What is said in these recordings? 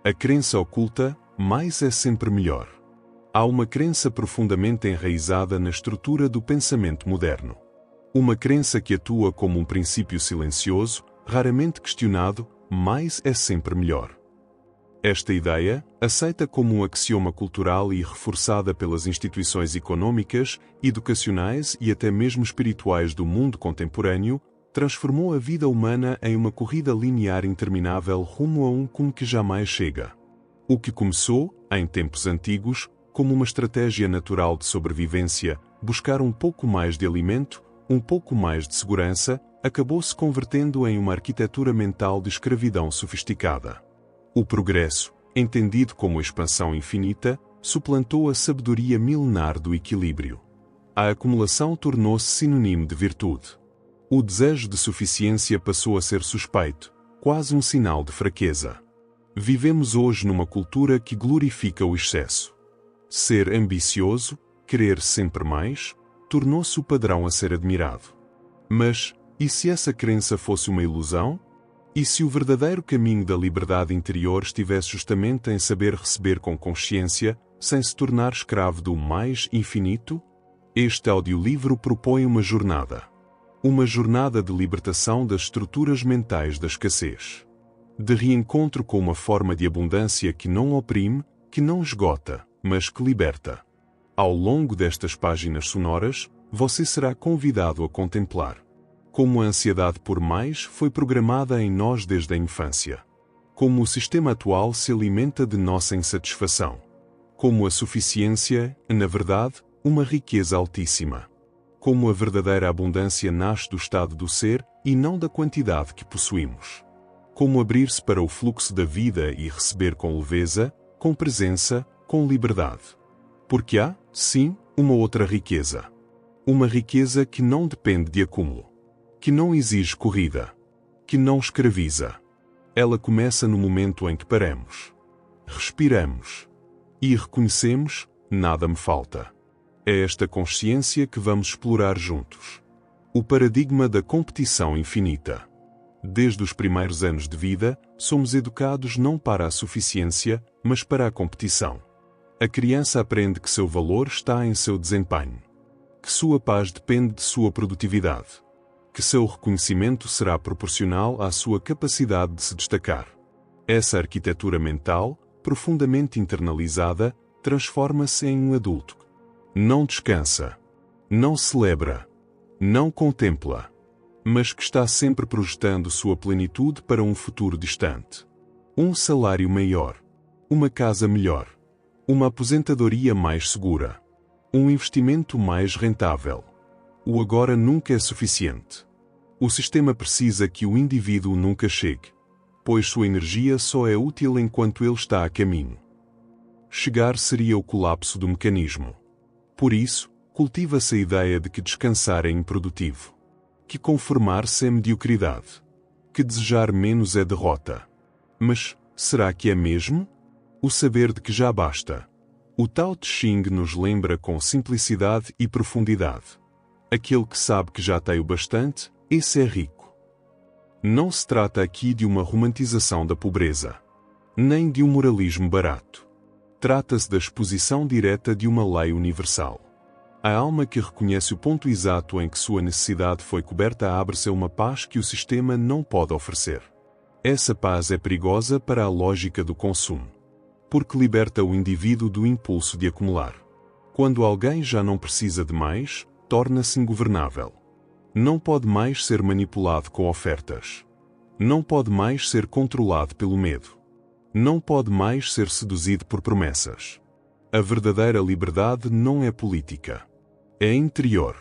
A crença oculta, mais é sempre melhor. Há uma crença profundamente enraizada na estrutura do pensamento moderno. Uma crença que atua como um princípio silencioso, raramente questionado, mais é sempre melhor. Esta ideia, aceita como um axioma cultural e reforçada pelas instituições econômicas, educacionais e até mesmo espirituais do mundo contemporâneo, transformou a vida humana em uma corrida linear interminável rumo a um cume que jamais chega. O que começou, em tempos antigos, como uma estratégia natural de sobrevivência, buscar um pouco mais de alimento, um pouco mais de segurança, acabou se convertendo em uma arquitetura mental de escravidão sofisticada. O progresso, entendido como expansão infinita, suplantou a sabedoria milenar do equilíbrio. A acumulação tornou-se sinônimo de virtude. O desejo de suficiência passou a ser suspeito, quase um sinal de fraqueza. Vivemos hoje numa cultura que glorifica o excesso. Ser ambicioso, querer sempre mais, tornou-se o padrão a ser admirado. Mas, e se essa crença fosse uma ilusão? E se o verdadeiro caminho da liberdade interior estivesse justamente em saber receber com consciência, sem se tornar escravo do mais infinito? Este audiolivro propõe uma jornada. Uma jornada de libertação das estruturas mentais da escassez. De reencontro com uma forma de abundância que não oprime, que não esgota, mas que liberta. Ao longo destas páginas sonoras, você será convidado a contemplar como a ansiedade por mais foi programada em nós desde a infância. Como o sistema atual se alimenta de nossa insatisfação. Como a suficiência é, na verdade, uma riqueza altíssima. Como a verdadeira abundância nasce do estado do ser e não da quantidade que possuímos. Como abrir-se para o fluxo da vida e receber com leveza, com presença, com liberdade. Porque há, sim, uma outra riqueza. Uma riqueza que não depende de acúmulo. Que não exige corrida. Que não escraviza. Ela começa no momento em que paramos. Respiramos. E reconhecemos, nada me falta. É esta consciência que vamos explorar juntos. O paradigma da competição infinita. Desde os primeiros anos de vida, somos educados não para a suficiência, mas para a competição. A criança aprende que seu valor está em seu desempenho. Que sua paz depende de sua produtividade. Que seu reconhecimento será proporcional à sua capacidade de se destacar. Essa arquitetura mental, profundamente internalizada, transforma-se em um adulto. Não descansa. Não celebra. Não contempla. Mas que está sempre projetando sua plenitude para um futuro distante. Um salário maior. Uma casa melhor. Uma aposentadoria mais segura. Um investimento mais rentável. O agora nunca é suficiente. O sistema precisa que o indivíduo nunca chegue, pois sua energia só é útil enquanto ele está a caminho. Chegar seria o colapso do mecanismo. Por isso, cultiva-se a ideia de que descansar é improdutivo. Que conformar-se é mediocridade. Que desejar menos é derrota. Mas, será que é mesmo? O saber de que já basta. O Tao Te Ching nos lembra com simplicidade e profundidade. Aquele que sabe que já tem o bastante, esse é rico. Não se trata aqui de uma romantização da pobreza, nem de um moralismo barato. Trata-se da exposição direta de uma lei universal. A alma que reconhece o ponto exato em que sua necessidade foi coberta abre-se a uma paz que o sistema não pode oferecer. Essa paz é perigosa para a lógica do consumo, porque liberta o indivíduo do impulso de acumular. Quando alguém já não precisa de mais, torna-se ingovernável. Não pode mais ser manipulado com ofertas. Não pode mais ser controlado pelo medo. Não pode mais ser seduzido por promessas. A verdadeira liberdade não é política. É interior.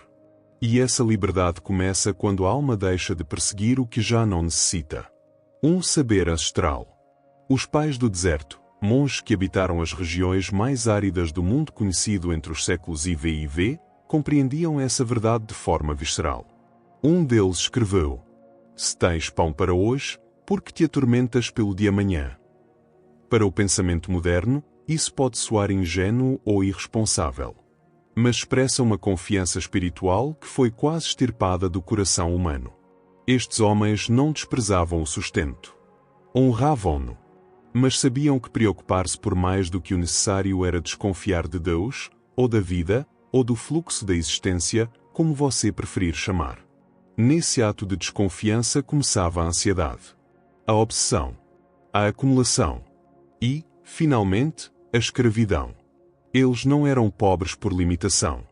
E essa liberdade começa quando a alma deixa de perseguir o que já não necessita. Um saber ancestral. Os pais do deserto, monges que habitaram as regiões mais áridas do mundo conhecido entre os séculos IV e V, compreendiam essa verdade de forma visceral. Um deles escreveu: Se tens pão para hoje, por que te atormentas pelo de amanhã? Para o pensamento moderno, isso pode soar ingênuo ou irresponsável. Mas expressa uma confiança espiritual que foi quase extirpada do coração humano. Estes homens não desprezavam o sustento. Honravam-no. Mas sabiam que preocupar-se por mais do que o necessário era desconfiar de Deus, ou da vida, ou do fluxo da existência, como você preferir chamar. Nesse ato de desconfiança começava a ansiedade, a obsessão, a acumulação e, finalmente, a escravidão. Eles não eram pobres por limitação.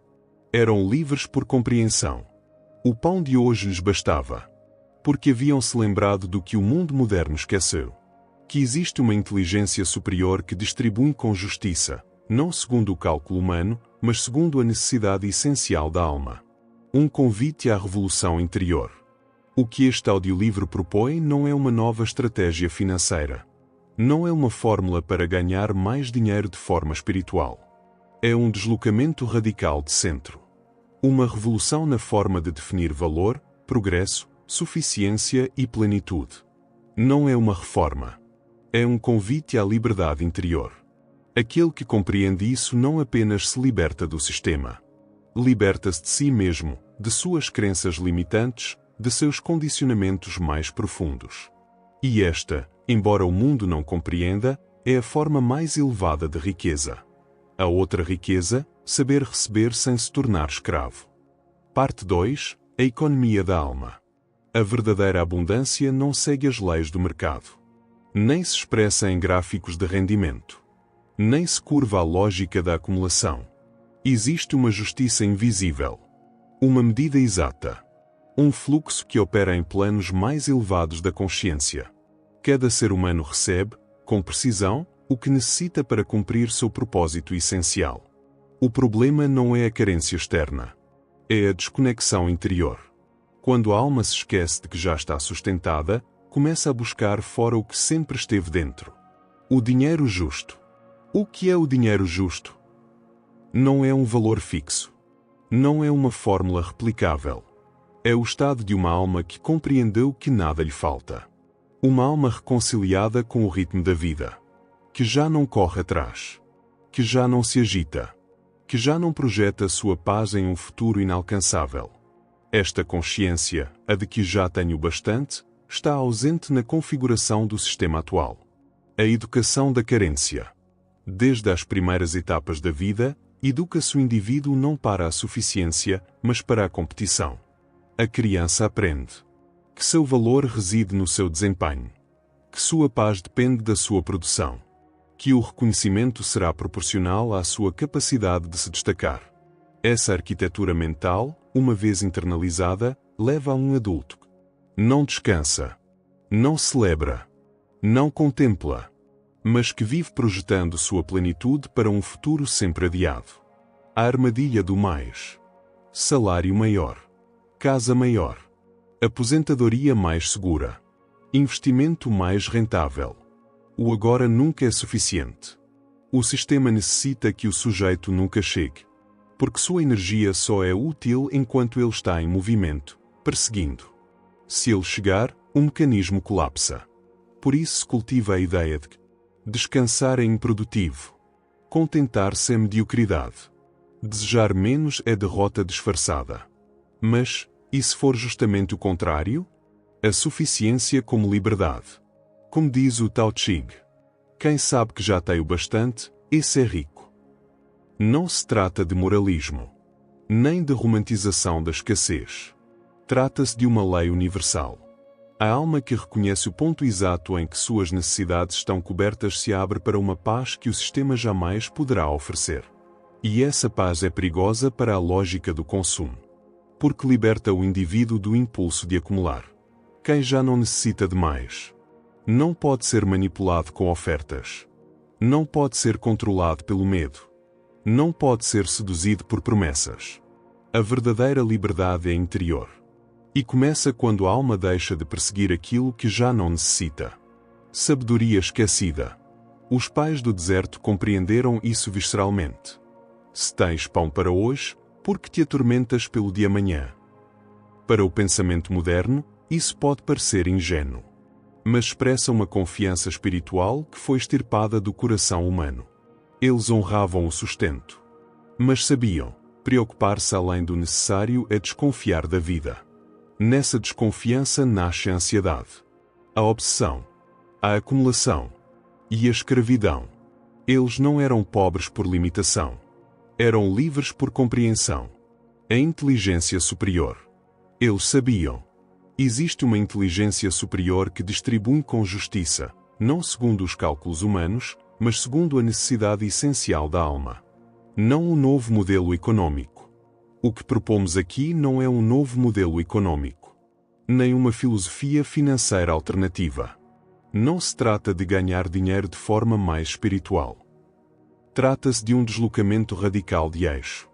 Eram livres por compreensão. O pão de hoje lhes bastava. Porque haviam-se lembrado do que o mundo moderno esqueceu. Que existe uma inteligência superior que distribui com justiça, não segundo o cálculo humano, mas segundo a necessidade essencial da alma. Um convite à revolução interior. O que este audiolivro propõe não é uma nova estratégia financeira. Não é uma fórmula para ganhar mais dinheiro de forma espiritual. É um deslocamento radical de centro. Uma revolução na forma de definir valor, progresso, suficiência e plenitude. Não é uma reforma. É um convite à liberdade interior. Aquele que compreende isso não apenas se liberta do sistema. Liberta-se de si mesmo, de suas crenças limitantes, de seus condicionamentos mais profundos. E esta, embora o mundo não compreenda, é a forma mais elevada de riqueza. A outra riqueza, saber receber sem se tornar escravo. Parte 2. A economia da alma. A verdadeira abundância não segue as leis do mercado. Nem se expressa em gráficos de rendimento. Nem se curva à lógica da acumulação. Existe uma justiça invisível. Uma medida exata. Um fluxo que opera em planos mais elevados da consciência. Cada ser humano recebe, com precisão, o que necessita para cumprir seu propósito essencial. O problema não é a carência externa. É a desconexão interior. Quando a alma se esquece de que já está sustentada, começa a buscar fora o que sempre esteve dentro. O dinheiro justo. O que é o dinheiro justo? Não é um valor fixo. Não é uma fórmula replicável. É o estado de uma alma que compreendeu que nada lhe falta. Uma alma reconciliada com o ritmo da vida. Que já não corre atrás. Que já não se agita. Que já não projeta sua paz em um futuro inalcançável. Esta consciência, a de que já tenho bastante, está ausente na configuração do sistema atual. A educação da carência. Desde as primeiras etapas da vida, educa-se o indivíduo não para a suficiência, mas para a competição. A criança aprende que seu valor reside no seu desempenho, que sua paz depende da sua produção, que o reconhecimento será proporcional à sua capacidade de se destacar. Essa arquitetura mental, uma vez internalizada, leva a um adulto que não descansa, não celebra, não contempla, mas que vive projetando sua plenitude para um futuro sempre adiado. A armadilha do mais. Salário maior. Casa maior. Aposentadoria mais segura. Investimento mais rentável. O agora nunca é suficiente. O sistema necessita que o sujeito nunca chegue, porque sua energia só é útil enquanto ele está em movimento, perseguindo. Se ele chegar, o mecanismo colapsa. Por isso se cultiva a ideia de que descansar é improdutivo. Contentar-se é mediocridade. Desejar menos é derrota disfarçada. Mas, e se for justamente o contrário? A suficiência como liberdade. Como diz o Tao Te Ching, quem sabe que já tem o bastante, esse é rico. Não se trata de moralismo, nem de romantização da escassez. Trata-se de uma lei universal. A alma que reconhece o ponto exato em que suas necessidades estão cobertas se abre para uma paz que o sistema jamais poderá oferecer. E essa paz é perigosa para a lógica do consumo, porque liberta o indivíduo do impulso de acumular. Quem já não necessita de mais, não pode ser manipulado com ofertas. Não pode ser controlado pelo medo. Não pode ser seduzido por promessas. A verdadeira liberdade é interior. E começa quando a alma deixa de perseguir aquilo que já não necessita. Sabedoria esquecida. Os pais do deserto compreenderam isso visceralmente. Se tens pão para hoje, por que te atormentas pelo de amanhã? Para o pensamento moderno, isso pode parecer ingênuo, mas expressa uma confiança espiritual que foi extirpada do coração humano. Eles honravam o sustento, mas sabiam, preocupar-se além do necessário é desconfiar da vida. Nessa desconfiança nasce a ansiedade, a obsessão, a acumulação. E a escravidão. Eles não eram pobres por limitação. Eram livres por compreensão. A inteligência superior. Eles sabiam. Existe uma inteligência superior que distribui com justiça, não segundo os cálculos humanos, mas segundo a necessidade essencial da alma. Não um novo modelo econômico. O que propomos aqui não é um novo modelo econômico, nem uma filosofia financeira alternativa. Não se trata de ganhar dinheiro de forma mais espiritual. Trata-se de um deslocamento radical de eixo.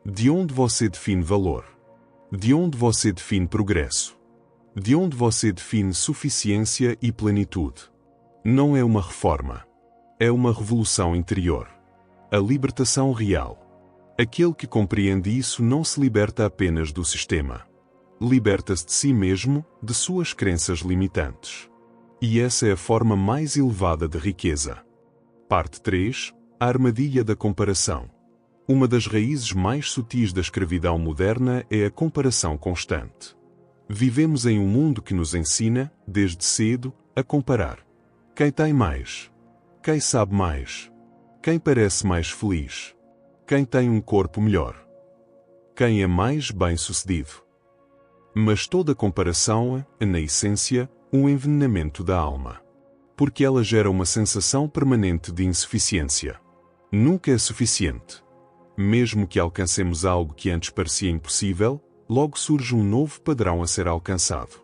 De onde você define valor? De onde você define progresso? De onde você define suficiência e plenitude? Não é uma reforma. É uma revolução interior. A libertação real. Aquele que compreende isso não se liberta apenas do sistema. Liberta-se de si mesmo, de suas crenças limitantes. E essa é a forma mais elevada de riqueza. Parte 3. A armadilha da comparação. Uma das raízes mais sutis da escravidão moderna é a comparação constante. Vivemos em um mundo que nos ensina, desde cedo, a comparar. Quem tem mais? Quem sabe mais? Quem parece mais feliz? Quem tem um corpo melhor? Quem é mais bem-sucedido? Mas toda comparação é, na essência, um envenenamento da alma. Porque ela gera uma sensação permanente de insuficiência. Nunca é suficiente. Mesmo que alcancemos algo que antes parecia impossível, logo surge um novo padrão a ser alcançado.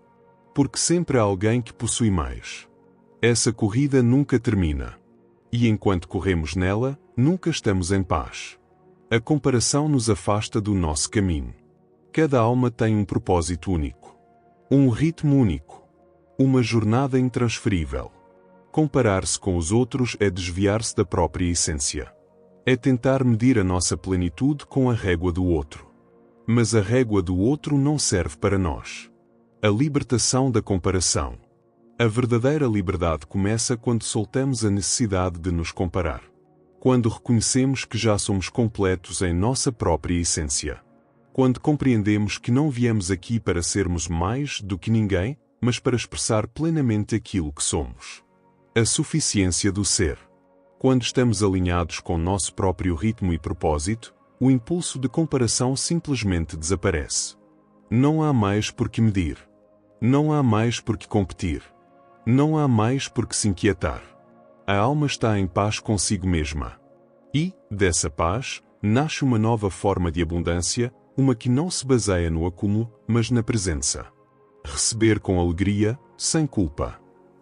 Porque sempre há alguém que possui mais. Essa corrida nunca termina. E enquanto corremos nela, nunca estamos em paz. A comparação nos afasta do nosso caminho. Cada alma tem um propósito único. Um ritmo único. Uma jornada intransferível. Comparar-se com os outros é desviar-se da própria essência. É tentar medir a nossa plenitude com a régua do outro. Mas a régua do outro não serve para nós. A libertação da comparação. A verdadeira liberdade começa quando soltamos a necessidade de nos comparar. Quando reconhecemos que já somos completos em nossa própria essência. Quando compreendemos que não viemos aqui para sermos mais do que ninguém, mas para expressar plenamente aquilo que somos. A suficiência do ser. Quando estamos alinhados com nosso próprio ritmo e propósito, o impulso de comparação simplesmente desaparece. Não há mais por que medir. Não há mais por que competir. Não há mais por que se inquietar. A alma está em paz consigo mesma. E, dessa paz, nasce uma nova forma de abundância, uma que não se baseia no acúmulo, mas na presença. Receber com alegria, sem culpa.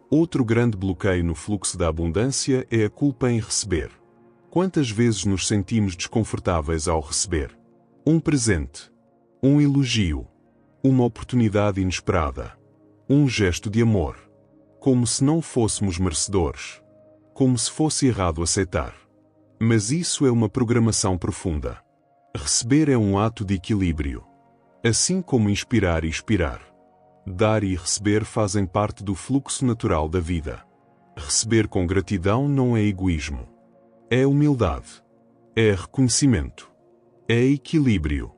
Outro grande bloqueio no fluxo da abundância é a culpa em receber. Quantas vezes nos sentimos desconfortáveis ao receber? Um presente. Um elogio. Uma oportunidade inesperada. Um gesto de amor. Como se não fôssemos merecedores. Como se fosse errado aceitar. Mas isso é uma programação profunda. Receber é um ato de equilíbrio. Assim como inspirar e expirar. Dar e receber fazem parte do fluxo natural da vida. Receber com gratidão não é egoísmo. É humildade. É reconhecimento. É equilíbrio.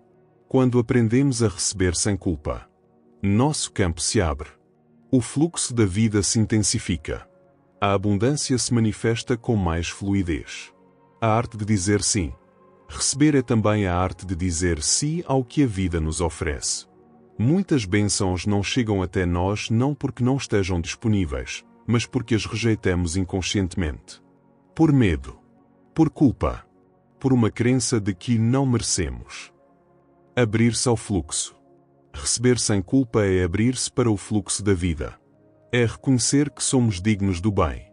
Quando aprendemos a receber sem culpa, nosso campo se abre. O fluxo da vida se intensifica. A abundância se manifesta com mais fluidez. A arte de dizer sim. Receber é também a arte de dizer sim ao que a vida nos oferece. Muitas bênçãos não chegam até nós não porque não estejam disponíveis, mas porque as rejeitamos inconscientemente. Por medo. Por culpa. Por uma crença de que não merecemos. Abrir-se ao fluxo. Receber sem culpa é abrir-se para o fluxo da vida. É reconhecer que somos dignos do bem.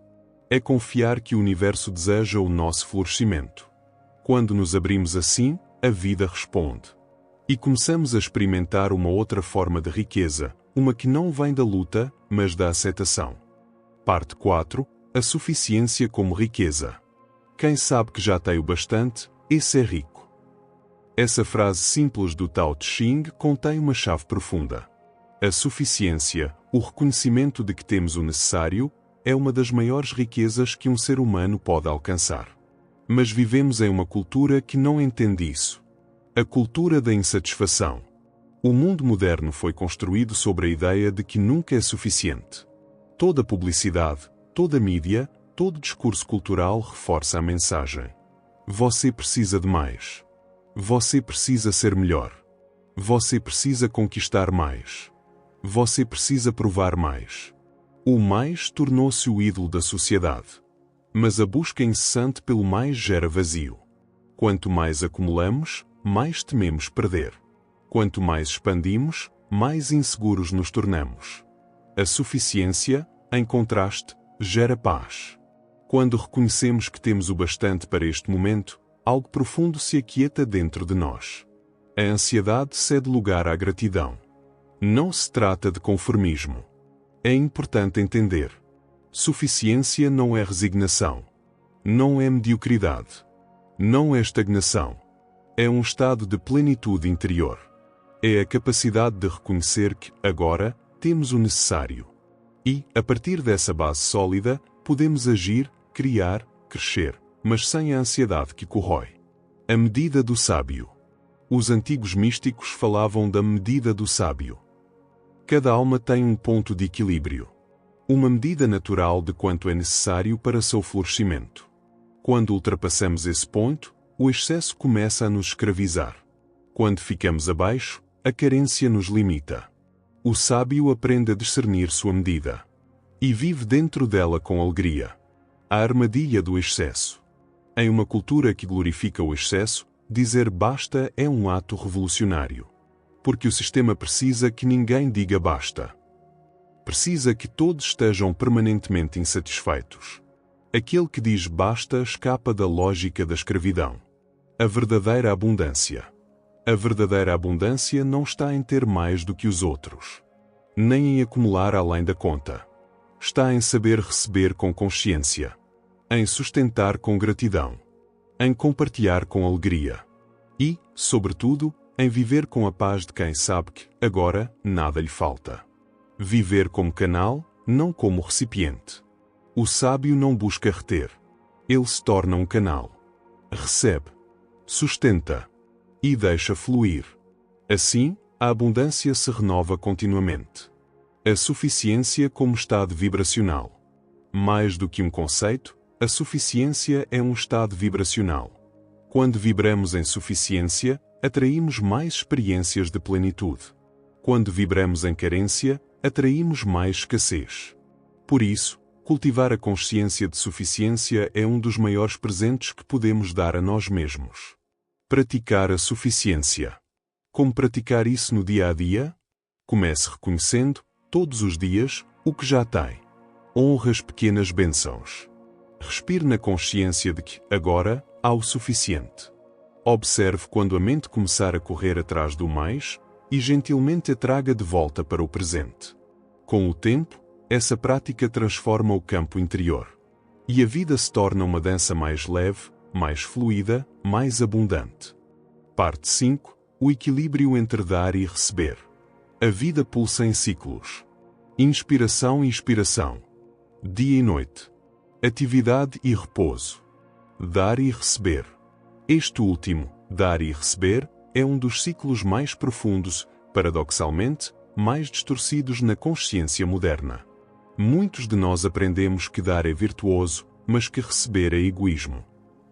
É confiar que o universo deseja o nosso florescimento. Quando nos abrimos assim, a vida responde. E começamos a experimentar uma outra forma de riqueza, uma que não vem da luta, mas da aceitação. Parte 4. A suficiência como riqueza. Quem sabe que já tem o bastante, esse é rico. Essa frase simples do Tao Te Ching contém uma chave profunda. A suficiência, o reconhecimento de que temos o necessário, é uma das maiores riquezas que um ser humano pode alcançar. Mas vivemos em uma cultura que não entende isso. A cultura da insatisfação. O mundo moderno foi construído sobre a ideia de que nunca é suficiente. Toda publicidade, toda mídia, todo discurso cultural reforça a mensagem. Você precisa de mais. Você precisa ser melhor. Você precisa conquistar mais. Você precisa provar mais. O mais tornou-se o ídolo da sociedade. Mas a busca incessante pelo mais gera vazio. Quanto mais acumulamos, mais tememos perder. Quanto mais expandimos, mais inseguros nos tornamos. A suficiência, em contraste, gera paz. Quando reconhecemos que temos o bastante para este momento, algo profundo se aquieta dentro de nós. A ansiedade cede lugar à gratidão. Não se trata de conformismo. É importante entender. Suficiência não é resignação. Não é mediocridade. Não é estagnação. É um estado de plenitude interior. É a capacidade de reconhecer que, agora, temos o necessário. E, a partir dessa base sólida, podemos agir, criar, crescer, mas sem a ansiedade que corrói. A medida do sábio. Os antigos místicos falavam da medida do sábio. Cada alma tem um ponto de equilíbrio. Uma medida natural de quanto é necessário para seu florescimento. Quando ultrapassamos esse ponto, o excesso começa a nos escravizar. Quando ficamos abaixo, a carência nos limita. O sábio aprende a discernir sua medida. E vive dentro dela com alegria. A armadilha do excesso. Em uma cultura que glorifica o excesso, dizer basta é um ato revolucionário. Porque o sistema precisa que ninguém diga basta. Precisa que todos estejam permanentemente insatisfeitos. Aquele que diz basta escapa da lógica da escravidão. A verdadeira abundância. A verdadeira abundância não está em ter mais do que os outros. Nem em acumular além da conta. Está em saber receber com consciência. Em sustentar com gratidão. Em compartilhar com alegria. E, sobretudo, em viver com a paz de quem sabe que, agora, nada lhe falta. Viver como canal, não como recipiente. O sábio não busca reter. Ele se torna um canal. Recebe. Sustenta. E deixa fluir. Assim, a abundância se renova continuamente. A suficiência como estado vibracional. Mais do que um conceito, a suficiência é um estado vibracional. Quando vibramos em suficiência, atraímos mais experiências de plenitude. Quando vibramos em carência, atraímos mais escassez. Por isso, cultivar a consciência de suficiência é um dos maiores presentes que podemos dar a nós mesmos. Praticar a suficiência. Como praticar isso no dia a dia? Comece reconhecendo, todos os dias, o que já tem. Honre as pequenas bênçãos. Respire na consciência de que, agora, há o suficiente. Observe quando a mente começar a correr atrás do mais, e gentilmente a traga de volta para o presente. Com o tempo, essa prática transforma o campo interior. E a vida se torna uma dança mais leve, mais fluida, mais abundante. Parte 5. O equilíbrio entre dar e receber. A vida pulsa em ciclos. Inspiração e expiração. Dia e noite. Atividade e repouso. Dar e receber. Este último, dar e receber, é um dos ciclos mais profundos, paradoxalmente, mais distorcidos na consciência moderna. Muitos de nós aprendemos que dar é virtuoso, mas que receber é egoísmo.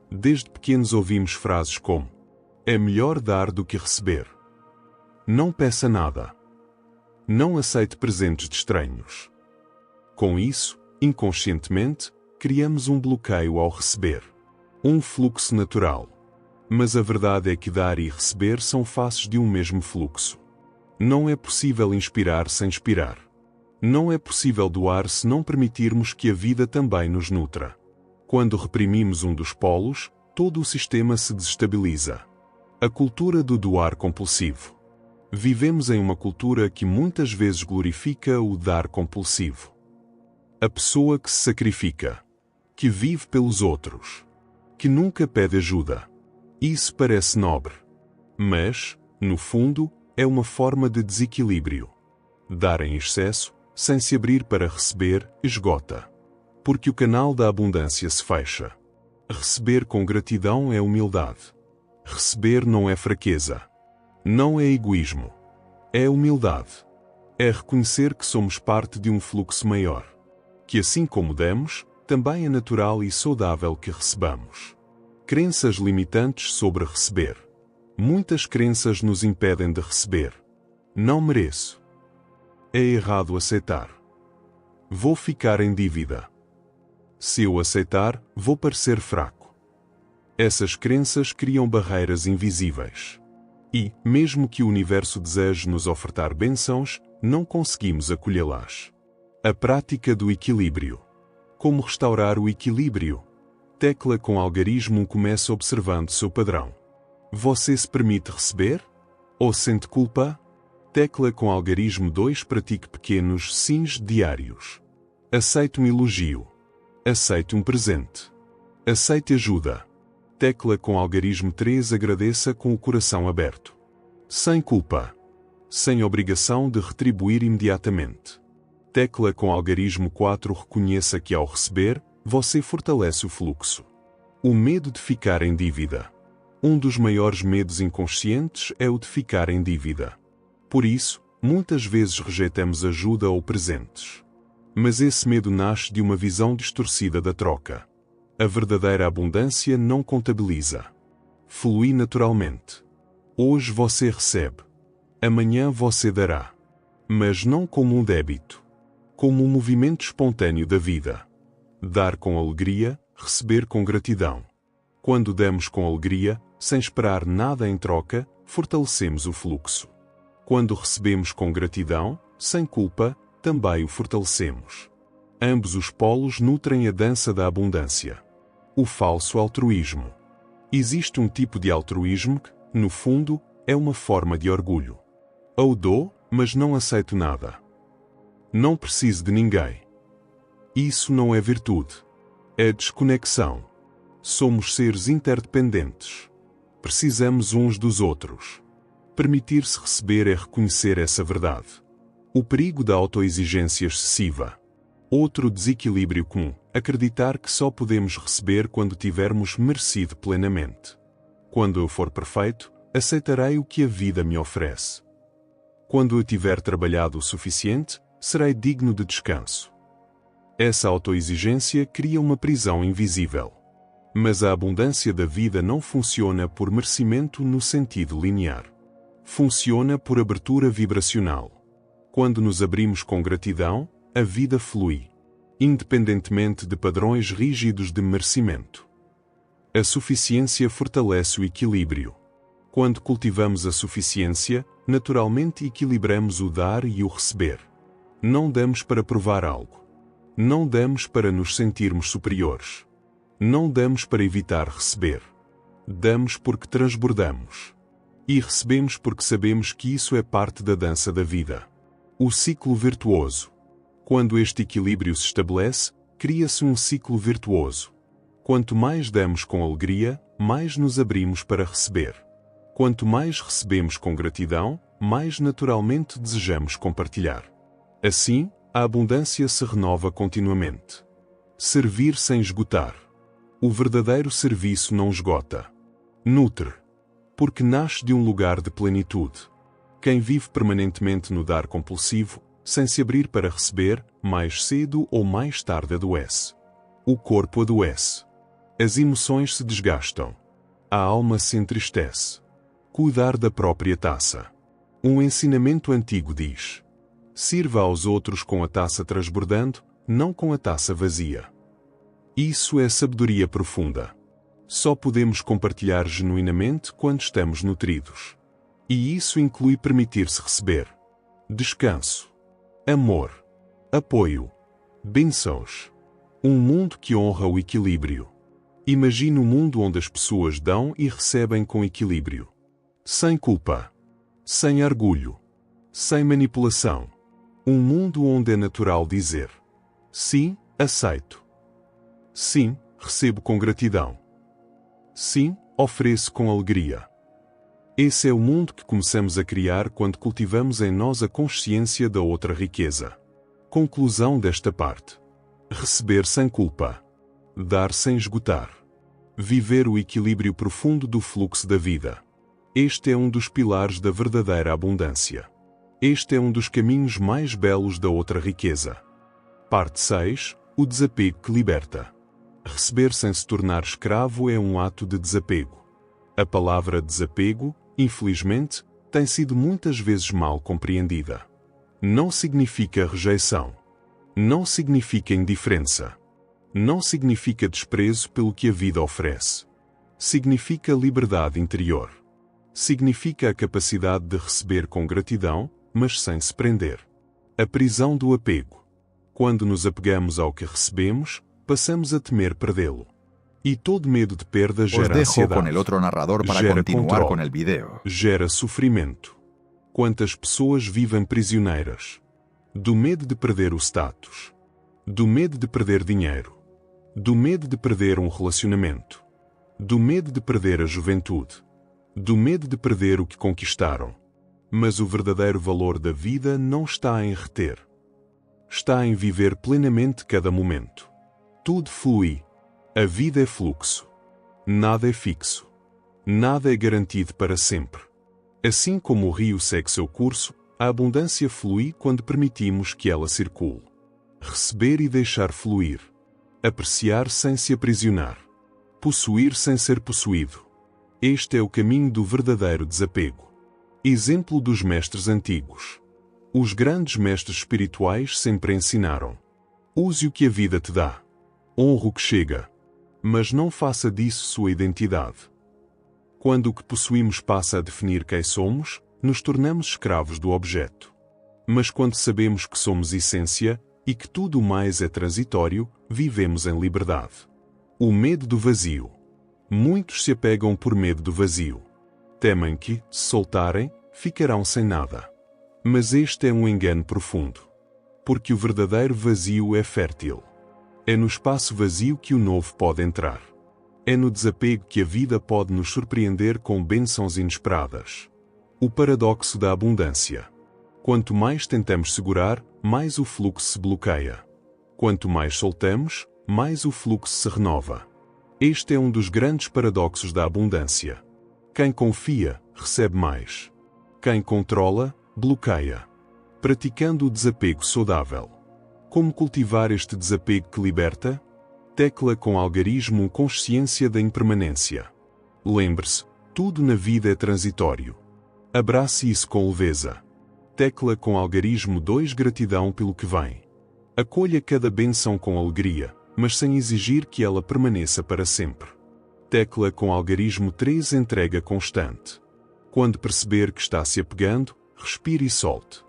Desde pequenos ouvimos frases como: é melhor dar do que receber. Não peça nada. Não aceite presentes de estranhos. Com isso, inconscientemente, criamos um bloqueio ao receber. Um fluxo natural. Mas a verdade é que dar e receber são faces de um mesmo fluxo. Não é possível inspirar sem expirar. Não é possível doar se não permitirmos que a vida também nos nutra. Quando reprimimos um dos polos, todo o sistema se desestabiliza. A cultura do doar compulsivo. Vivemos em uma cultura que muitas vezes glorifica o dar compulsivo. A pessoa que se sacrifica. Que vive pelos outros. Que nunca pede ajuda. Isso parece nobre. Mas, no fundo, é uma forma de desequilíbrio. Dar em excesso, sem se abrir para receber, esgota. Porque o canal da abundância se fecha. Receber com gratidão é humildade. Receber não é fraqueza. Não é egoísmo. É humildade. É reconhecer que somos parte de um fluxo maior. Que assim como damos, também é natural e saudável que recebamos. Crenças limitantes sobre receber. Muitas crenças nos impedem de receber. Não mereço. É errado aceitar. Vou ficar em dívida. Se eu aceitar, vou parecer fraco. Essas crenças criam barreiras invisíveis. E, mesmo que o universo deseje nos ofertar bênçãos, não conseguimos acolhê-las. A prática do equilíbrio. Como restaurar o equilíbrio? Tecla com algarismo começa observando seu padrão. Você se permite receber? Ou sente culpa? Tecla com algarismo 2 pratique pequenos sims diários. Aceite um elogio. Aceite um presente. Aceite ajuda. Tecla com algarismo 3 agradeça com o coração aberto. Sem culpa. Sem obrigação de retribuir imediatamente. Tecla com algarismo 4 reconheça que ao receber, você fortalece o fluxo. O medo de ficar em dívida. Um dos maiores medos inconscientes é o de ficar em dívida. Por isso, muitas vezes rejeitamos ajuda ou presentes. Mas esse medo nasce de uma visão distorcida da troca. A verdadeira abundância não contabiliza. Flui naturalmente. Hoje você recebe. Amanhã você dará. Mas não como um débito. Como um movimento espontâneo da vida. Dar com alegria, receber com gratidão. Quando damos com alegria, sem esperar nada em troca, fortalecemos o fluxo. Quando recebemos com gratidão, sem culpa, também o fortalecemos. Ambos os polos nutrem a dança da abundância. O falso altruísmo. Existe um tipo de altruísmo que, no fundo, é uma forma de orgulho. Eu dou, mas não aceito nada. Não preciso de ninguém. Isso não é virtude. É desconexão. Somos seres interdependentes. Precisamos uns dos outros. Permitir-se receber é reconhecer essa verdade. O perigo da autoexigência excessiva. Outro desequilíbrio comum, acreditar que só podemos receber quando tivermos merecido plenamente. Quando eu for perfeito, aceitarei o que a vida me oferece. Quando eu tiver trabalhado o suficiente, serei digno de descanso. Essa autoexigência cria uma prisão invisível. Mas a abundância da vida não funciona por merecimento no sentido linear. Funciona por abertura vibracional. Quando nos abrimos com gratidão, a vida flui, independentemente de padrões rígidos de merecimento. A suficiência fortalece o equilíbrio. Quando cultivamos a suficiência, naturalmente equilibramos o dar e o receber. Não damos para provar algo. Não damos para nos sentirmos superiores. Não damos para evitar receber. Damos porque transbordamos. E recebemos porque sabemos que isso é parte da dança da vida. O ciclo virtuoso. Quando este equilíbrio se estabelece, cria-se um ciclo virtuoso. Quanto mais damos com alegria, mais nos abrimos para receber. Quanto mais recebemos com gratidão, mais naturalmente desejamos compartilhar. Assim, a abundância se renova continuamente. Servir sem esgotar. O verdadeiro serviço não esgota. Nutre. Porque nasce de um lugar de plenitude. Quem vive permanentemente no dar compulsivo, sem se abrir para receber, mais cedo ou mais tarde adoece. O corpo adoece. As emoções se desgastam. A alma se entristece. Cuidar da própria taça. Um ensinamento antigo diz: sirva aos outros com a taça transbordando, não com a taça vazia. Isso é sabedoria profunda. Só podemos compartilhar genuinamente quando estamos nutridos. E isso inclui permitir-se receber descanso, amor, apoio, bênçãos. Um mundo que honra o equilíbrio. Imagine um mundo onde as pessoas dão e recebem com equilíbrio. Sem culpa. Sem orgulho. Sem manipulação. Um mundo onde é natural dizer: sim, aceito. Sim, recebo com gratidão. Sim, ofereço com alegria. Esse é o mundo que começamos a criar quando cultivamos em nós a consciência da outra riqueza. Conclusão desta parte. Receber sem culpa. Dar sem esgotar. Viver o equilíbrio profundo do fluxo da vida. Este é um dos pilares da verdadeira abundância. Este é um dos caminhos mais belos da outra riqueza. Parte 6. O desapego que liberta. Receber sem se tornar escravo é um ato de desapego. A palavra desapego, infelizmente, tem sido muitas vezes mal compreendida. Não significa rejeição. Não significa indiferença. Não significa desprezo pelo que a vida oferece. Significa liberdade interior. Significa a capacidade de receber com gratidão, mas sem se prender. A prisão do apego. Quando nos apegamos ao que recebemos, passamos a temer perdê-lo. E todo medo de perda gera ansiedade, con el otro narrador para gera continuar controle, con el video. gera sofrimento. Quantas pessoas vivem prisioneiras? Do medo de perder o status. Do medo de perder dinheiro. Do medo de perder um relacionamento. Do medo de perder a juventude. Do medo de perder o que conquistaram. Mas o verdadeiro valor da vida não está em reter. Está em viver plenamente cada momento. Tudo flui. A vida é fluxo. Nada é fixo. Nada é garantido para sempre. Assim como o rio segue seu curso, a abundância flui quando permitimos que ela circule. Receber e deixar fluir. Apreciar sem se aprisionar. Possuir sem ser possuído. Este é o caminho do verdadeiro desapego. Exemplo dos mestres antigos. Os grandes mestres espirituais sempre ensinaram: use o que a vida te dá. Honre o que chega. Mas não faça disso sua identidade. Quando o que possuímos passa a definir quem somos, nos tornamos escravos do objeto. Mas quando sabemos que somos essência e que tudo mais é transitório, vivemos em liberdade. O medo do vazio. Muitos se apegam por medo do vazio. Temem que, se soltarem, ficarão sem nada. Mas este é um engano profundo. Porque o verdadeiro vazio é fértil. É no espaço vazio que o novo pode entrar. É no desapego que a vida pode nos surpreender com bênçãos inesperadas. O paradoxo da abundância. Quanto mais tentamos segurar, mais o fluxo se bloqueia. Quanto mais soltamos, mais o fluxo se renova. Este é um dos grandes paradoxos da abundância. Quem confia, recebe mais. Quem controla, bloqueia. Praticando o desapego saudável. Como cultivar este desapego que liberta? Tecla com algarismo consciência da impermanência. Lembre-se, tudo na vida é transitório. Abrace isso com leveza. Tecla com algarismo 2 gratidão pelo que vem. Acolha cada bênção com alegria, mas sem exigir que ela permaneça para sempre. Tecla com algarismo 3 entrega constante. Quando perceber que está se apegando, respire e solte.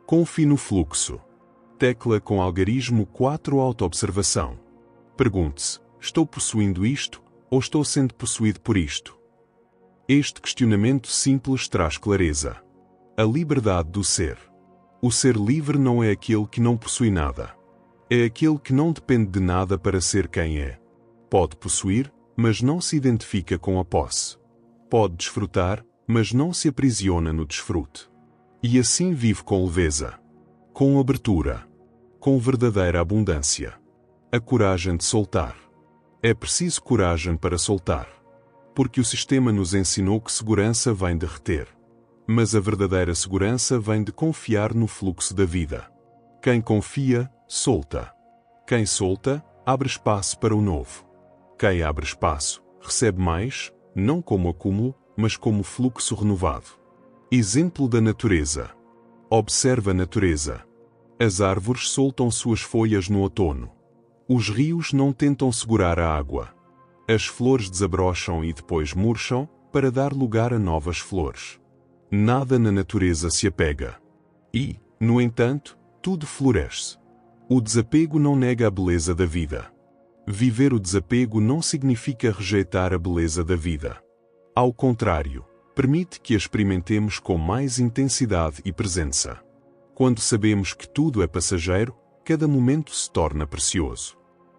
Confie no fluxo. Tecla com algarismo 4 autoobservação. Pergunte-se: estou possuindo isto ou estou sendo possuído por isto? Este questionamento simples traz clareza. A liberdade do ser. O ser livre não é aquele que não possui nada. É aquele que não depende de nada para ser quem é. Pode possuir, mas não se identifica com a posse. Pode desfrutar, mas não se aprisiona no desfrute. E assim vive com leveza. Com abertura. Com verdadeira abundância. A coragem de soltar. É preciso coragem para soltar. Porque o sistema nos ensinou que segurança vem de reter. Mas a verdadeira segurança vem de confiar no fluxo da vida. Quem confia, solta. Quem solta, abre espaço para o novo. Quem abre espaço, recebe mais, não como acúmulo, mas como fluxo renovado. Exemplo da natureza. Observa a natureza. As árvores soltam suas folhas no outono. Os rios não tentam segurar a água. As flores desabrocham e depois murcham, para dar lugar a novas flores. Nada na natureza se apega. E, no entanto, tudo floresce. O desapego não nega a beleza da vida. Viver o desapego não significa rejeitar a beleza da vida. Ao contrário, permite que a experimentemos com mais intensidade e presença. Quando sabemos que tudo é passageiro, cada momento se torna precioso.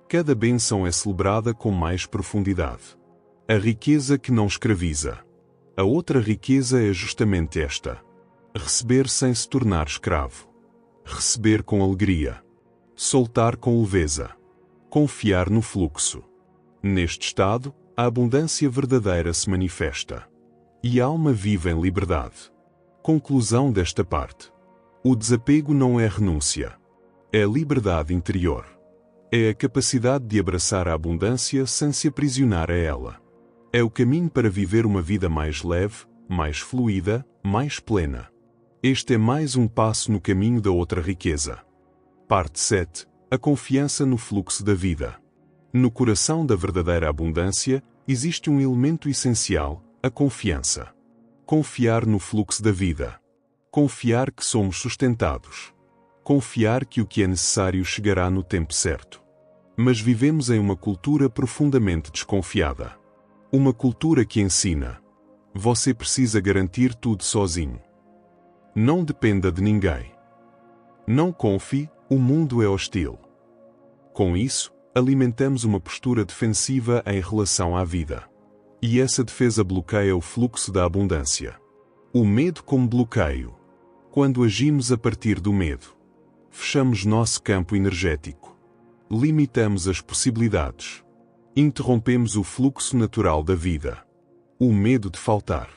Cada bênção é celebrada com mais profundidade. A riqueza que não escraviza. A outra riqueza é justamente esta: receber sem se tornar escravo. Receber com alegria. Soltar com leveza. Confiar no fluxo. Neste estado, a abundância verdadeira se manifesta. E a alma vive em liberdade. Conclusão desta parte. O desapego não é renúncia. É liberdade interior. É a capacidade de abraçar a abundância sem se aprisionar a ela. É o caminho para viver uma vida mais leve, mais fluida, mais plena. Este é mais um passo no caminho da outra riqueza. Parte 7. A confiança no fluxo da vida. No coração da verdadeira abundância, existe um elemento essencial, a confiança. Confiar no fluxo da vida. Confiar que somos sustentados. Confiar que o que é necessário chegará no tempo certo. Mas vivemos em uma cultura profundamente desconfiada. Uma cultura que ensina: você precisa garantir tudo sozinho. Não dependa de ninguém. Não confie, o mundo é hostil. Com isso, alimentamos uma postura defensiva em relação à vida. E essa defesa bloqueia o fluxo da abundância. O medo como bloqueio. Quando agimos a partir do medo, fechamos nosso campo energético. Limitamos as possibilidades. Interrompemos o fluxo natural da vida. O medo de faltar.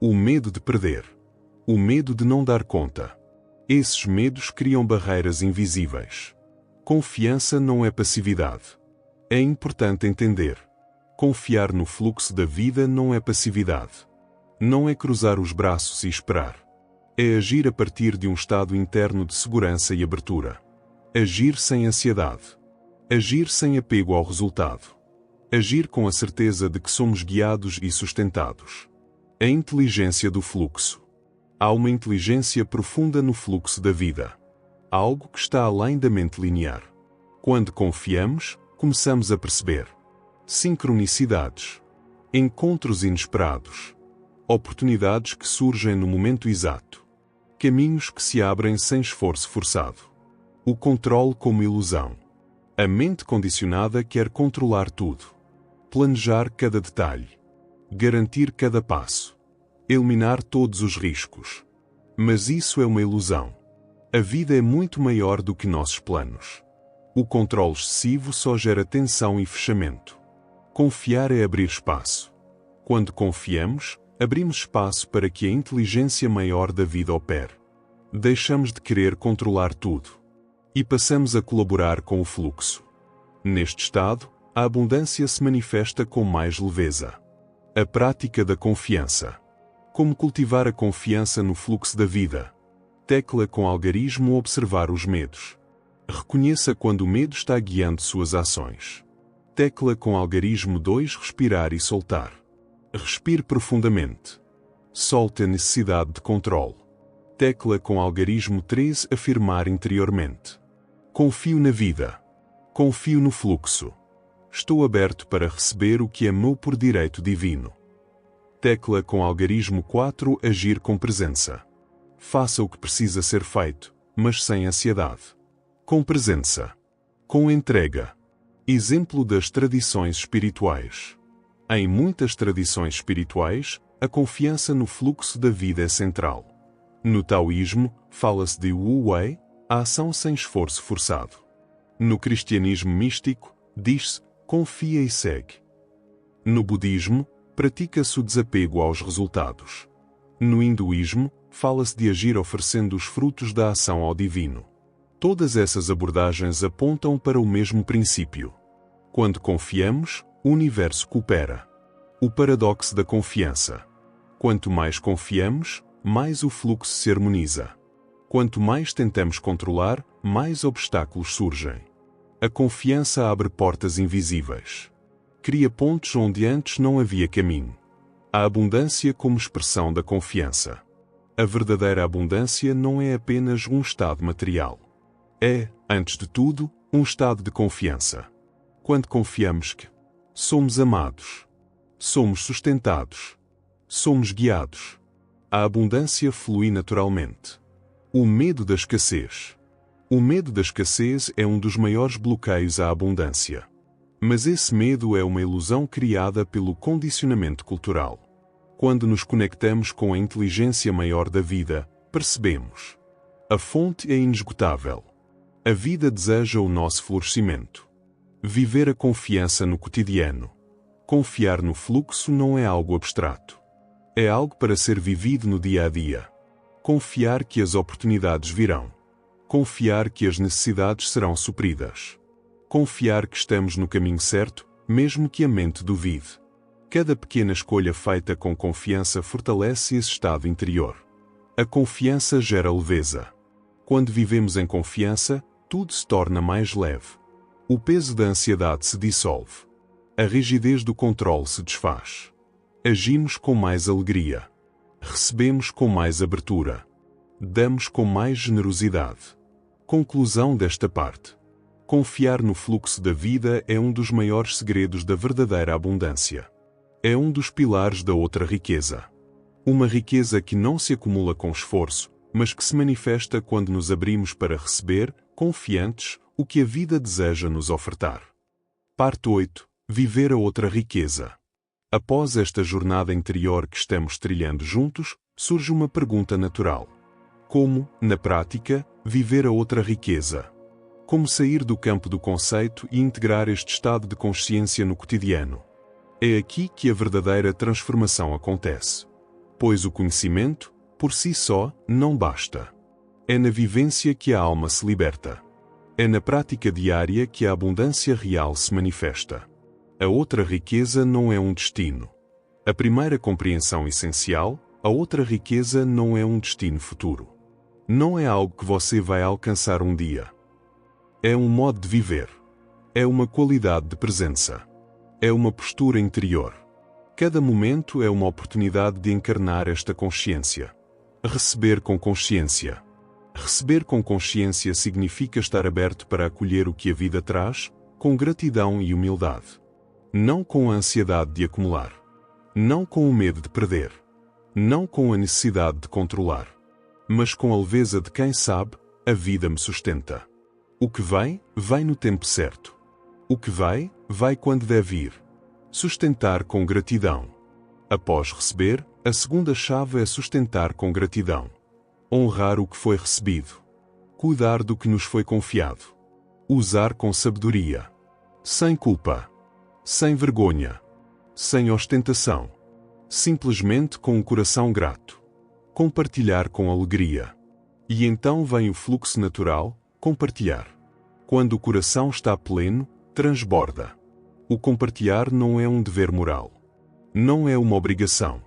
O medo de perder. O medo de não dar conta. Esses medos criam barreiras invisíveis. Confiança não é passividade. É importante entender. Confiar no fluxo da vida não é passividade. Não é cruzar os braços e esperar. É agir a partir de um estado interno de segurança e abertura. Agir sem ansiedade. Agir sem apego ao resultado. Agir com a certeza de que somos guiados e sustentados. A inteligência do fluxo. Há uma inteligência profunda no fluxo da vida. Algo que está além da mente linear. Quando confiamos, começamos a perceber sincronicidades, encontros inesperados, oportunidades que surgem no momento exato, caminhos que se abrem sem esforço forçado. O controle como ilusão. A mente condicionada quer controlar tudo, planejar cada detalhe, garantir cada passo, eliminar todos os riscos. Mas isso é uma ilusão. A vida é muito maior do que nossos planos. O controle excessivo só gera tensão e fechamento. Confiar é abrir espaço. Quando confiamos, abrimos espaço para que a inteligência maior da vida opere. Deixamos de querer controlar tudo. E passamos a colaborar com o fluxo. Neste estado, a abundância se manifesta com mais leveza. A prática da confiança. Como cultivar a confiança no fluxo da vida? Tecla com algarismo observar os medos. Reconheça quando o medo está guiando suas ações. Tecla com algarismo 2 respirar e soltar. Respire profundamente. Solte a necessidade de controle. Tecla com algarismo 13 afirmar interiormente. Confio na vida. Confio no fluxo. Estou aberto para receber o que é meu por direito divino. Tecla com algarismo 4 agir com presença. Faça o que precisa ser feito, mas sem ansiedade. Com presença. Com entrega. Exemplo das tradições espirituais. Em muitas tradições espirituais, a confiança no fluxo da vida é central. No taoísmo, fala-se de Wu Wei, a ação sem esforço forçado. No cristianismo místico, diz-se, confia e segue. No budismo, pratica-se o desapego aos resultados. No hinduísmo, fala-se de agir oferecendo os frutos da ação ao divino. Todas essas abordagens apontam para o mesmo princípio. Quando confiamos, o universo coopera. O paradoxo da confiança. Quanto mais confiamos, mais o fluxo se harmoniza. Quanto mais tentamos controlar, mais obstáculos surgem. A confiança abre portas invisíveis. Cria pontes onde antes não havia caminho. A abundância como expressão da confiança. A verdadeira abundância não é apenas um estado material. É, antes de tudo, um estado de confiança. Quando confiamos que somos amados, somos sustentados, somos guiados, a abundância flui naturalmente. O medo da escassez. O medo da escassez é um dos maiores bloqueios à abundância. Mas esse medo é uma ilusão criada pelo condicionamento cultural. Quando nos conectamos com a inteligência maior da vida, percebemos: a fonte é inesgotável. A vida deseja o nosso florescimento. Viver a confiança no cotidiano. Confiar no fluxo não é algo abstrato. É algo para ser vivido no dia a dia. Confiar que as oportunidades virão. Confiar que as necessidades serão supridas. Confiar que estamos no caminho certo, mesmo que a mente duvide. Cada pequena escolha feita com confiança fortalece esse estado interior. A confiança gera leveza. Quando vivemos em confiança, tudo se torna mais leve. O peso da ansiedade se dissolve. A rigidez do controle se desfaz. Agimos com mais alegria. Recebemos com mais abertura. Damos com mais generosidade. Conclusão desta parte. Confiar no fluxo da vida é um dos maiores segredos da verdadeira abundância. É um dos pilares da outra riqueza. Uma riqueza que não se acumula com esforço, mas que se manifesta quando nos abrimos para receber, confiantes, o que a vida deseja nos ofertar. Parte 8. Viver a outra riqueza. Após esta jornada interior que estamos trilhando juntos, surge uma pergunta natural. Como, na prática, viver a outra riqueza? Como sair do campo do conceito e integrar este estado de consciência no cotidiano? É aqui que a verdadeira transformação acontece. Pois o conhecimento, por si só, não basta. É na vivência que a alma se liberta. É na prática diária que a abundância real se manifesta. A outra riqueza não é um destino. A primeira compreensão essencial, a outra riqueza não é um destino futuro. Não é algo que você vai alcançar um dia. É um modo de viver. É uma qualidade de presença. É uma postura interior. Cada momento é uma oportunidade de encarnar esta consciência. Receber com consciência. Receber com consciência significa estar aberto para acolher o que a vida traz, com gratidão e humildade. Não com a ansiedade de acumular. Não com o medo de perder. Não com a necessidade de controlar. Mas com a leveza de quem sabe, a vida me sustenta. O que vem, vem no tempo certo. O que vai, vai quando deve ir. Sustentar com gratidão. Após receber, a segunda chave é sustentar com gratidão. Honrar o que foi recebido. Cuidar do que nos foi confiado. Usar com sabedoria. Sem culpa. Sem vergonha. Sem ostentação. Simplesmente com um coração grato. Compartilhar com alegria. E então vem o fluxo natural, compartilhar. Quando o coração está pleno, transborda. O compartilhar não é um dever moral. Não é uma obrigação.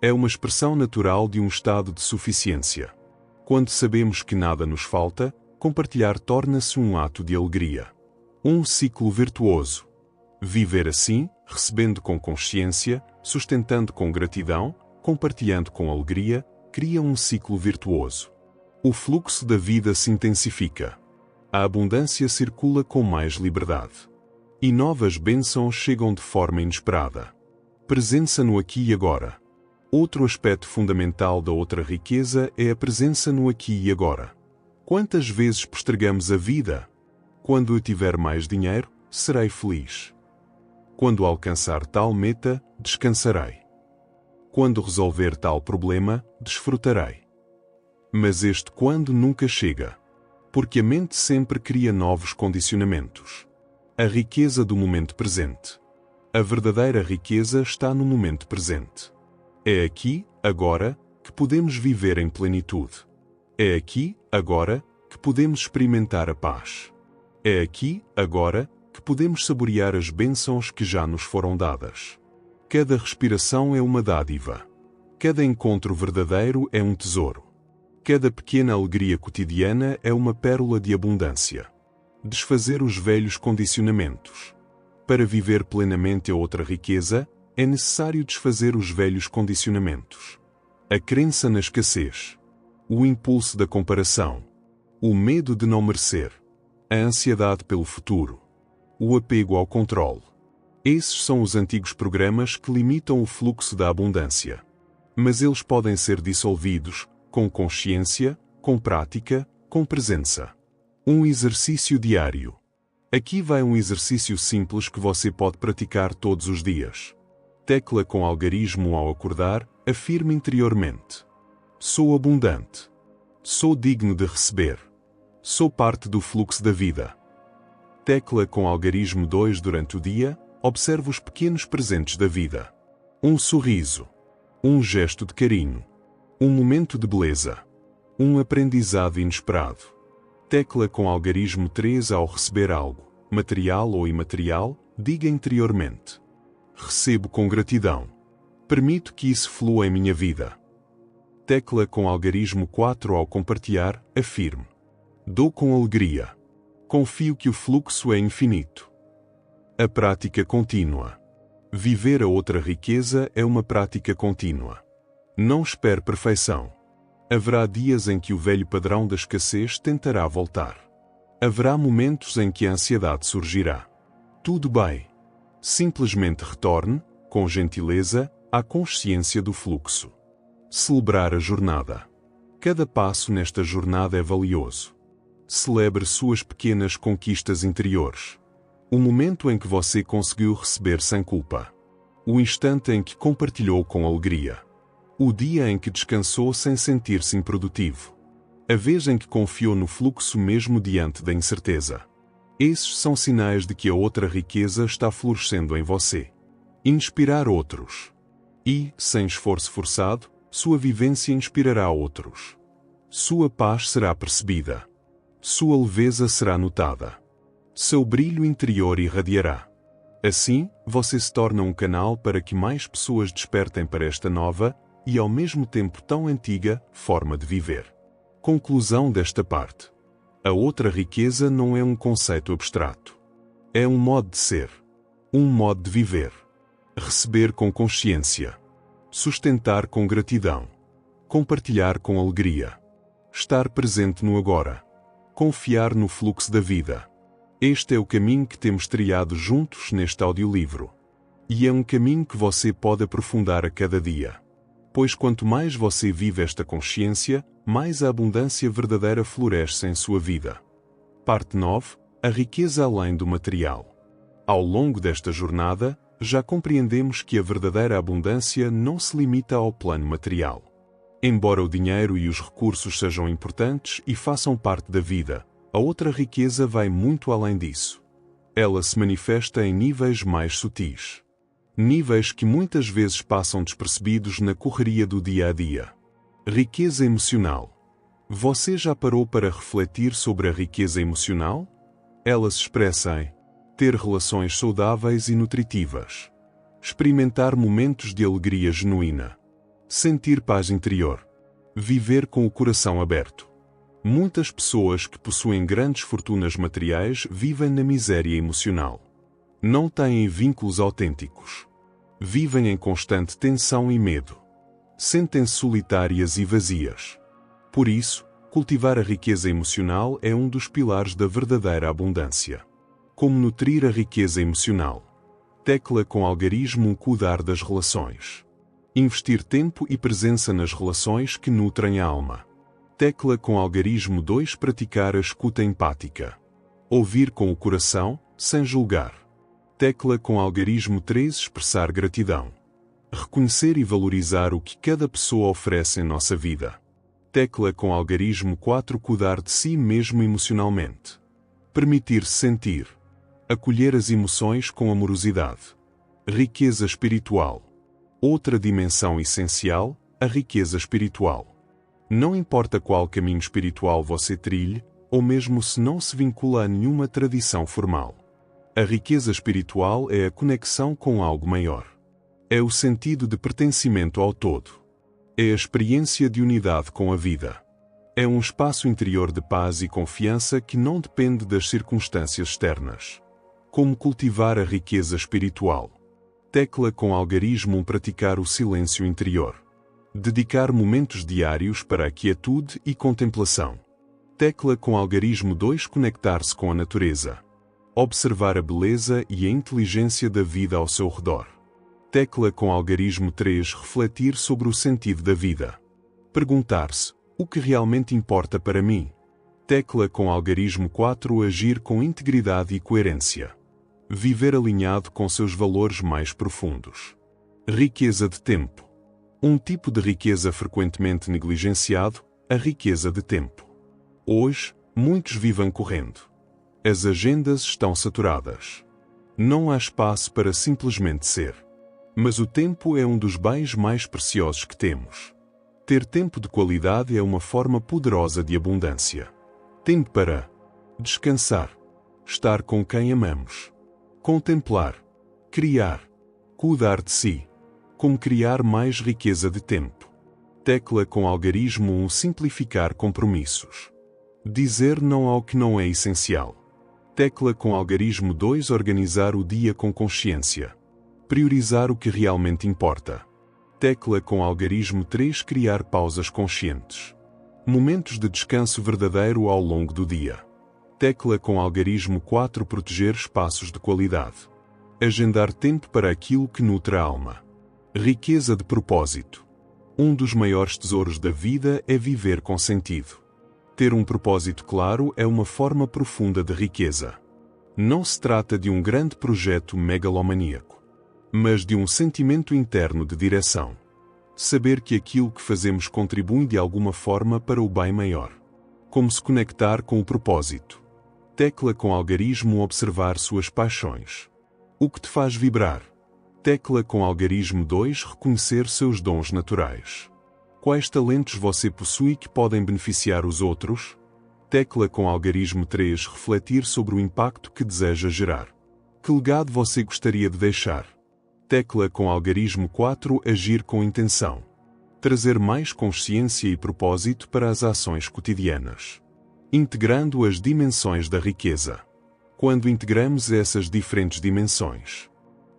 É uma expressão natural de um estado de suficiência. Quando sabemos que nada nos falta, compartilhar torna-se um ato de alegria. Um ciclo virtuoso. Viver assim, recebendo com consciência, sustentando com gratidão, compartilhando com alegria, cria um ciclo virtuoso. O fluxo da vida se intensifica. A abundância circula com mais liberdade. E novas bênçãos chegam de forma inesperada. Presença no aqui e agora. Outro aspecto fundamental da outra riqueza é a presença no aqui e agora. Quantas vezes postergamos a vida? Quando eu tiver mais dinheiro, serei feliz. Quando alcançar tal meta, descansarei. Quando resolver tal problema, desfrutarei. Mas este quando nunca chega. Porque a mente sempre cria novos condicionamentos. A riqueza do momento presente. A verdadeira riqueza está no momento presente. É aqui, agora, que podemos viver em plenitude. É aqui, agora, que podemos experimentar a paz. É aqui, agora, que podemos saborear as bênçãos que já nos foram dadas. Cada respiração é uma dádiva. Cada encontro verdadeiro é um tesouro. Cada pequena alegria cotidiana é uma pérola de abundância. Desfazer os velhos condicionamentos. Para viver plenamente a outra riqueza, é necessário desfazer os velhos condicionamentos. A crença na escassez. O impulso da comparação. O medo de não merecer. A ansiedade pelo futuro. O apego ao controle. Esses são os antigos programas que limitam o fluxo da abundância. Mas eles podem ser dissolvidos, com consciência, com prática, com presença. Um exercício diário. Aqui vai um exercício simples que você pode praticar todos os dias. Tecla com algarismo ao acordar, afirme interiormente. Sou abundante. Sou digno de receber. Sou parte do fluxo da vida. Tecla com algarismo 2 durante o dia, observe os pequenos presentes da vida. Um sorriso. Um gesto de carinho. Um momento de beleza. Um aprendizado inesperado. Tecla com algarismo 3 ao receber algo. material ou imaterial, diga interiormente: recebo com gratidão. Permito que isso flua em minha vida. Tecla com algarismo 4 ao compartilhar, afirme: dou com alegria. Confio que o fluxo é infinito. A prática contínua. Viver a outra riqueza é uma prática contínua. Não espere perfeição. Haverá dias em que o velho padrão da escassez tentará voltar. Haverá momentos em que a ansiedade surgirá. Tudo bem. Simplesmente retorne, com gentileza, à consciência do fluxo. Celebrar a jornada. Cada passo nesta jornada é valioso. Celebre suas pequenas conquistas interiores. O momento em que você conseguiu receber sem culpa. O instante em que compartilhou com alegria. O dia em que descansou sem sentir-se improdutivo. A vez em que confiou no fluxo mesmo diante da incerteza. Esses são sinais de que a outra riqueza está florescendo em você. Inspirar outros. E, sem esforço forçado, sua vivência inspirará outros. Sua paz será percebida. Sua leveza será notada. Seu brilho interior irradiará. Assim, você se torna um canal para que mais pessoas despertem para esta nova, e ao mesmo tempo tão antiga, forma de viver. Conclusão desta parte. A outra riqueza não é um conceito abstrato. É um modo de ser. Um modo de viver. Receber com consciência. Sustentar com gratidão. Compartilhar com alegria. Estar presente no agora. Confiar no fluxo da vida. Este é o caminho que temos trilhado juntos neste audiolivro. E é um caminho que você pode aprofundar a cada dia. Pois quanto mais você vive esta consciência, mais a abundância verdadeira floresce em sua vida. Parte 9. A riqueza além do material. Ao longo desta jornada, já compreendemos que a verdadeira abundância não se limita ao plano material. Embora o dinheiro e os recursos sejam importantes e façam parte da vida, a outra riqueza vai muito além disso. Ela se manifesta em níveis mais sutis. Níveis que muitas vezes passam despercebidos na correria do dia a dia. Riqueza emocional. Você já parou para refletir sobre a riqueza emocional? Ela se expressa em ter relações saudáveis e nutritivas. Experimentar momentos de alegria genuína. Sentir paz interior. Viver com o coração aberto. Muitas pessoas que possuem grandes fortunas materiais vivem na miséria emocional. Não têm vínculos autênticos. Vivem em constante tensão e medo. Sentem-se solitárias e vazias. Por isso, cultivar a riqueza emocional é um dos pilares da verdadeira abundância. Como nutrir a riqueza emocional? Tecla com algarismo cuidar das relações. Investir tempo e presença nas relações que nutrem a alma. Tecla com algarismo 2 praticar a escuta empática. Ouvir com o coração, sem julgar. Tecla com algarismo 3 expressar gratidão. Reconhecer e valorizar o que cada pessoa oferece em nossa vida. Tecla com algarismo 4 cuidar de si mesmo emocionalmente. Permitir-se sentir. Acolher as emoções com amorosidade. Riqueza espiritual. Outra dimensão essencial, a riqueza espiritual. Não importa qual caminho espiritual você trilhe, ou mesmo se não se vincula a nenhuma tradição formal. A riqueza espiritual é a conexão com algo maior. É o sentido de pertencimento ao todo. É a experiência de unidade com a vida. É um espaço interior de paz e confiança que não depende das circunstâncias externas. Como cultivar a riqueza espiritual? Tecla com algarismo praticar o silêncio interior. Dedicar momentos diários para a quietude e contemplação. Tecla com algarismo 2 conectar-se com a natureza. Observar a beleza e a inteligência da vida ao seu redor. Tecla com algarismo 3 refletir sobre o sentido da vida. Perguntar-se, o que realmente importa para mim? Tecla com algarismo 4 agir com integridade e coerência. Viver alinhado com seus valores mais profundos. Riqueza de tempo. Um tipo de riqueza frequentemente negligenciado, a riqueza de tempo. Hoje, muitos vivem correndo. As agendas estão saturadas. Não há espaço para simplesmente ser. Mas o tempo é um dos bens mais preciosos que temos. Ter tempo de qualidade é uma forma poderosa de abundância. Tempo para descansar, estar com quem amamos, contemplar, criar, cuidar de si. Como criar mais riqueza de tempo. Tecla com algarismo 1 simplificar compromissos. Dizer não ao que não é essencial. Tecla com algarismo 2 organizar o dia com consciência. Priorizar o que realmente importa. Tecla com algarismo 3 criar pausas conscientes. Momentos de descanso verdadeiro ao longo do dia. Tecla com algarismo 4 proteger espaços de qualidade. Agendar tempo para aquilo que nutre a alma. Riqueza de propósito. Um dos maiores tesouros da vida é viver com sentido. Ter um propósito claro é uma forma profunda de riqueza. Não se trata de um grande projeto megalomaníaco, mas de um sentimento interno de direção. Saber que aquilo que fazemos contribui de alguma forma para o bem maior. Como se conectar com o propósito. Tecla com algarismo observar suas paixões. O que te faz vibrar? Tecla com algarismo 2 reconhecer seus dons naturais. Quais talentos você possui que podem beneficiar os outros? Tecla com algarismo 3 refletir sobre o impacto que deseja gerar. Que legado você gostaria de deixar? Tecla com algarismo 4 agir com intenção. Trazer mais consciência e propósito para as ações cotidianas. Integrando as dimensões da riqueza. Quando integramos essas diferentes dimensões.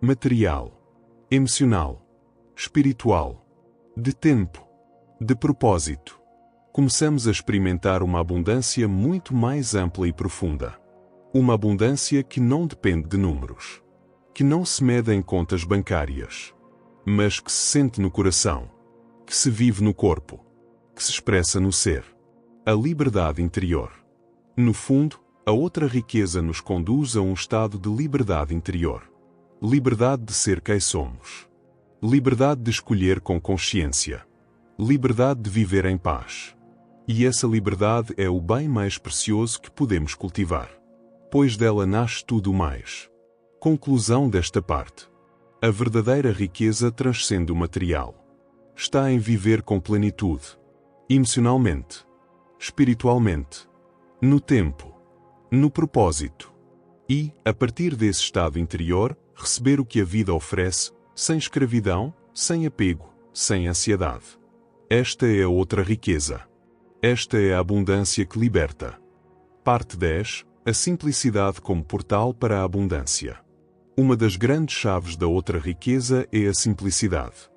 Material, emocional, espiritual, de tempo, de propósito. Começamos a experimentar uma abundância muito mais ampla e profunda. Uma abundância que não depende de números, que não se mede em contas bancárias, mas que se sente no coração, que se vive no corpo, que se expressa no ser. A liberdade interior. No fundo, a outra riqueza nos conduz a um estado de liberdade interior. Liberdade de ser quem somos. Liberdade de escolher com consciência. Liberdade de viver em paz. E essa liberdade é o bem mais precioso que podemos cultivar. Pois dela nasce tudo mais. Conclusão desta parte. A verdadeira riqueza transcende o material. Está em viver com plenitude. Emocionalmente. Espiritualmente. No tempo. No propósito. E, a partir desse estado interior, receber o que a vida oferece, sem escravidão, sem apego, sem ansiedade. Esta é a outra riqueza. Esta é a abundância que liberta. Parte 10. A simplicidade como portal para a abundância. Uma das grandes chaves da outra riqueza é a simplicidade.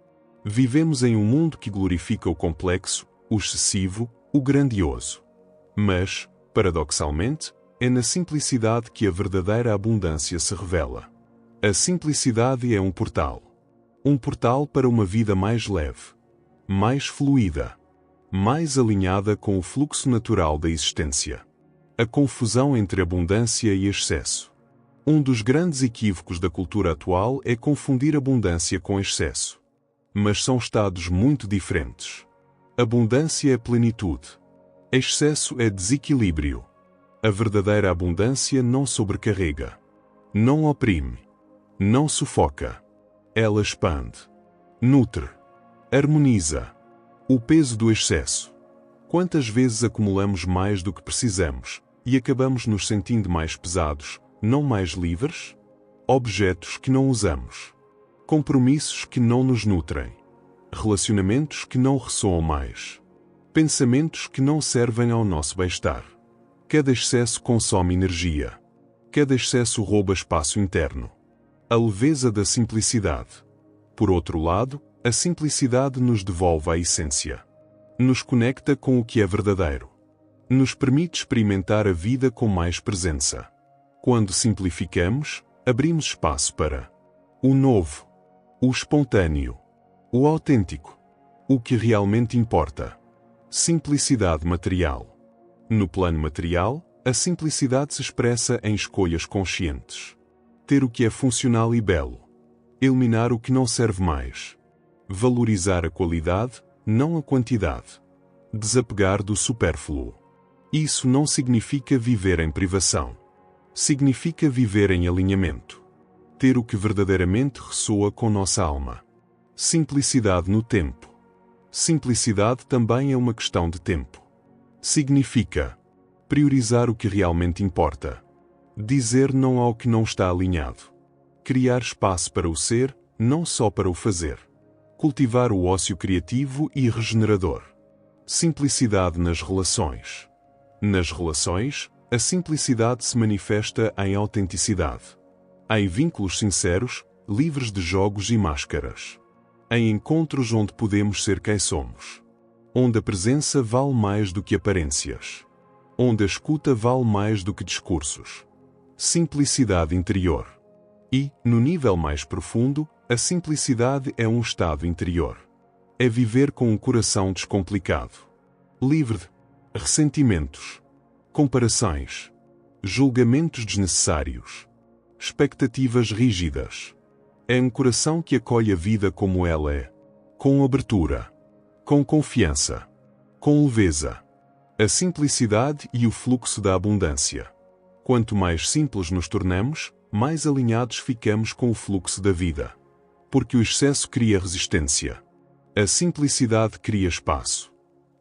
Vivemos em um mundo que glorifica o complexo, o excessivo, o grandioso. Mas, paradoxalmente, é na simplicidade que a verdadeira abundância se revela. A simplicidade é um portal. Um portal para uma vida mais leve, mais fluida, mais alinhada com o fluxo natural da existência. A confusão entre abundância e excesso. Um dos grandes equívocos da cultura atual é confundir abundância com excesso. Mas são estados muito diferentes. Abundância é plenitude. Excesso é desequilíbrio. A verdadeira abundância não sobrecarrega. Não oprime. Não sufoca. Ela expande. Nutre. Harmoniza. O peso do excesso. Quantas vezes acumulamos mais do que precisamos e acabamos nos sentindo mais pesados, não mais livres? Objetos que não usamos. Compromissos que não nos nutrem. Relacionamentos que não ressoam mais. Pensamentos que não servem ao nosso bem-estar. Cada excesso consome energia. Cada excesso rouba espaço interno. A leveza da simplicidade. Por outro lado, a simplicidade nos devolve a essência. Nos conecta com o que é verdadeiro. Nos permite experimentar a vida com mais presença. Quando simplificamos, abrimos espaço para o novo, o espontâneo, o autêntico, o que realmente importa. Simplicidade material. No plano material, a simplicidade se expressa em escolhas conscientes. Ter o que é funcional e belo. Eliminar o que não serve mais. Valorizar a qualidade, não a quantidade. Desapegar do supérfluo. Isso não significa viver em privação. Significa viver em alinhamento. Ter o que verdadeiramente ressoa com nossa alma. Simplicidade no tempo. Simplicidade também é uma questão de tempo. Significa priorizar o que realmente importa. Dizer não ao que não está alinhado. Criar espaço para o ser, não só para o fazer. Cultivar o ócio criativo e regenerador. Simplicidade nas relações. Nas relações, a simplicidade se manifesta em autenticidade. Em vínculos sinceros, livres de jogos e máscaras. Em encontros onde podemos ser quem somos. Onde a presença vale mais do que aparências. Onde a escuta vale mais do que discursos. Simplicidade interior. E, no nível mais profundo, a simplicidade é um estado interior. É viver com um coração descomplicado. Livre de ressentimentos, comparações, julgamentos desnecessários, expectativas rígidas. É um coração que acolhe a vida como ela é, com abertura, com confiança, com leveza. A simplicidade e o fluxo da abundância. Quanto mais simples nos tornamos, mais alinhados ficamos com o fluxo da vida. Porque o excesso cria resistência. A simplicidade cria espaço.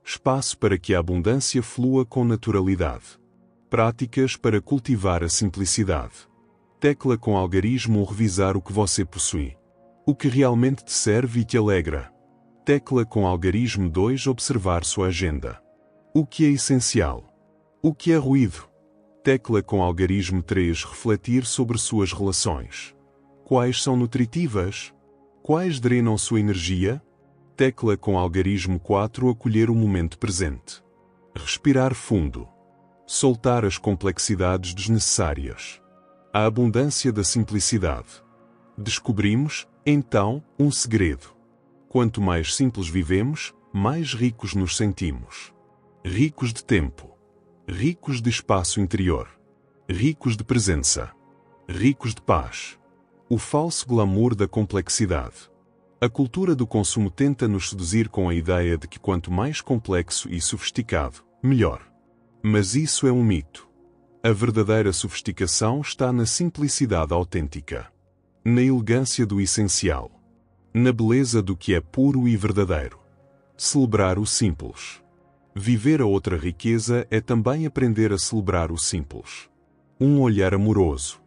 Espaço para que a abundância flua com naturalidade. Práticas para cultivar a simplicidade. Tecla com algarismo revisar o que você possui. O que realmente te serve e te alegra. Tecla com algarismo 2 observar sua agenda. O que é essencial? O que é ruído? Tecla com algarismo 3 refletir sobre suas relações. Quais são nutritivas? Quais drenam sua energia? Tecla com algarismo 4 acolher o momento presente. Respirar fundo. Soltar as complexidades desnecessárias. A abundância da simplicidade. Descobrimos, então, um segredo. Quanto mais simples vivemos, mais ricos nos sentimos. Ricos de tempo. Ricos de espaço interior. Ricos de presença. Ricos de paz. O falso glamour da complexidade. A cultura do consumo tenta nos seduzir com a ideia de que quanto mais complexo e sofisticado, melhor. Mas isso é um mito. A verdadeira sofisticação está na simplicidade autêntica. Na elegância do essencial. Na beleza do que é puro e verdadeiro. Celebrar o simples. Viver a outra riqueza é também aprender a celebrar o simples. Um olhar amoroso.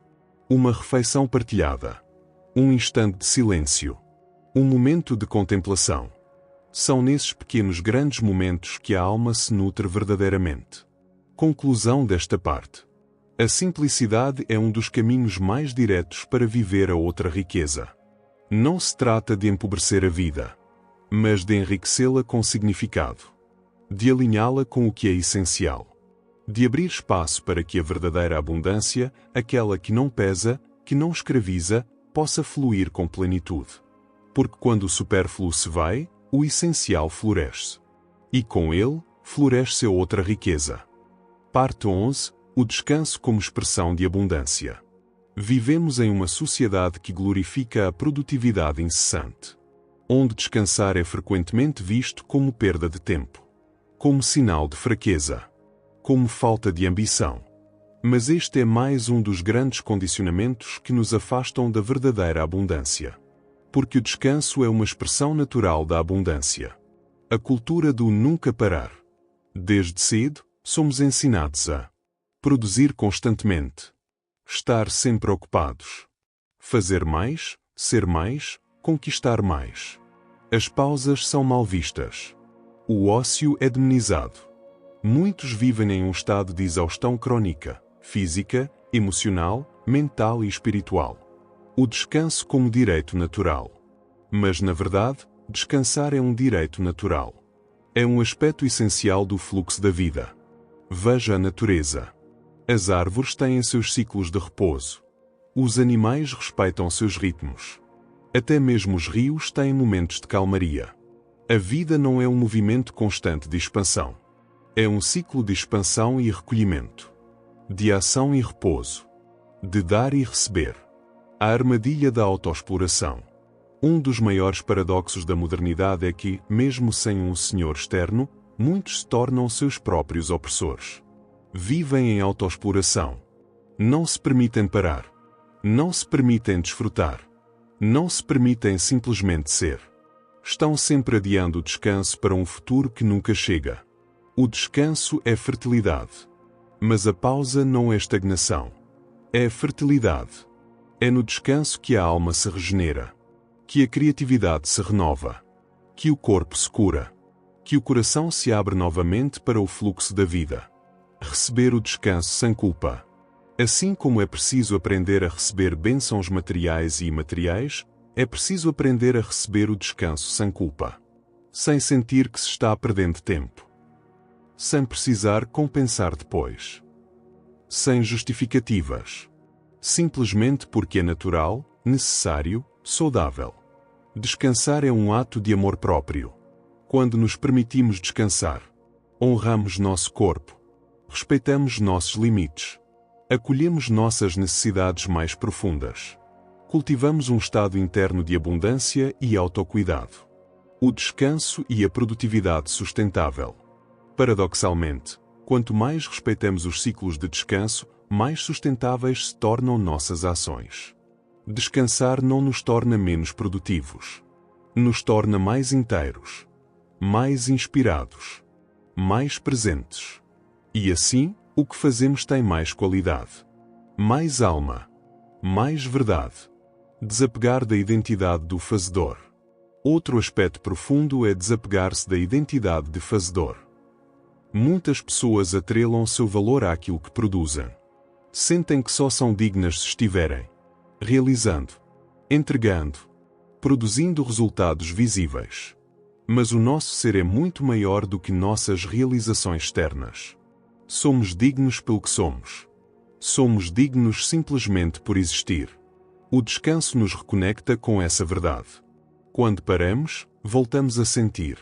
Uma refeição partilhada. Um instante de silêncio. Um momento de contemplação. São nesses pequenos grandes momentos que a alma se nutre verdadeiramente. Conclusão desta parte. A simplicidade é um dos caminhos mais diretos para viver a outra riqueza. Não se trata de empobrecer a vida, mas de enriquecê-la com significado. De alinhá-la com o que é essencial. De abrir espaço para que a verdadeira abundância, aquela que não pesa, que não escraviza, possa fluir com plenitude. Porque quando o supérfluo se vai, o essencial floresce. E com ele, floresce a outra riqueza. Parte 11. O descanso como expressão de abundância. Vivemos em uma sociedade que glorifica a produtividade incessante. Onde descansar é frequentemente visto como perda de tempo. Como sinal de fraqueza. Como falta de ambição. Mas este é mais um dos grandes condicionamentos que nos afastam da verdadeira abundância. Porque o descanso é uma expressão natural da abundância. A cultura do nunca parar. Desde cedo, somos ensinados a produzir constantemente. Estar sempre ocupados. Fazer mais, ser mais, conquistar mais. As pausas são mal vistas. O ócio é demonizado. Muitos vivem em um estado de exaustão crônica, física, emocional, mental e espiritual. O descanso como direito natural. Mas, na verdade, descansar é um direito natural. É um aspecto essencial do fluxo da vida. Veja a natureza. As árvores têm seus ciclos de repouso. Os animais respeitam seus ritmos. Até mesmo os rios têm momentos de calmaria. A vida não é um movimento constante de expansão. É um ciclo de expansão e recolhimento. De ação e repouso. De dar e receber. A armadilha da autoexploração. Um dos maiores paradoxos da modernidade é que, mesmo sem um senhor externo, muitos se tornam seus próprios opressores. Vivem em autoexploração. Não se permitem parar. Não se permitem desfrutar. Não se permitem simplesmente ser. Estão sempre adiando o descanso para um futuro que nunca chega. O descanso é fertilidade. Mas a pausa não é estagnação. É a fertilidade. É no descanso que a alma se regenera, que a criatividade se renova, que o corpo se cura, que o coração se abre novamente para o fluxo da vida. Receber o descanso sem culpa. Assim como é preciso aprender a receber bênçãos materiais e imateriais, é preciso aprender a receber o descanso sem culpa. Sem sentir que se está perdendo tempo. Sem precisar compensar depois. Sem justificativas. Simplesmente porque é natural, necessário, saudável. Descansar é um ato de amor próprio. Quando nos permitimos descansar, honramos nosso corpo, respeitamos nossos limites, acolhemos nossas necessidades mais profundas, cultivamos um estado interno de abundância e autocuidado. O descanso e a produtividade sustentável. Paradoxalmente, quanto mais respeitamos os ciclos de descanso, mais sustentáveis se tornam nossas ações. Descansar não nos torna menos produtivos. Nos torna mais inteiros, mais inspirados, mais presentes. E assim, o que fazemos tem mais qualidade, mais alma, mais verdade. Desapegar da identidade do fazedor. Outro aspecto profundo é desapegar-se da identidade de fazedor. Muitas pessoas atrelam seu valor àquilo que produzem. Sentem que só são dignas se estiverem realizando, entregando, produzindo resultados visíveis. Mas o nosso ser é muito maior do que nossas realizações externas. Somos dignos pelo que somos. Somos dignos simplesmente por existir. O descanso nos reconecta com essa verdade. Quando paramos, voltamos a sentir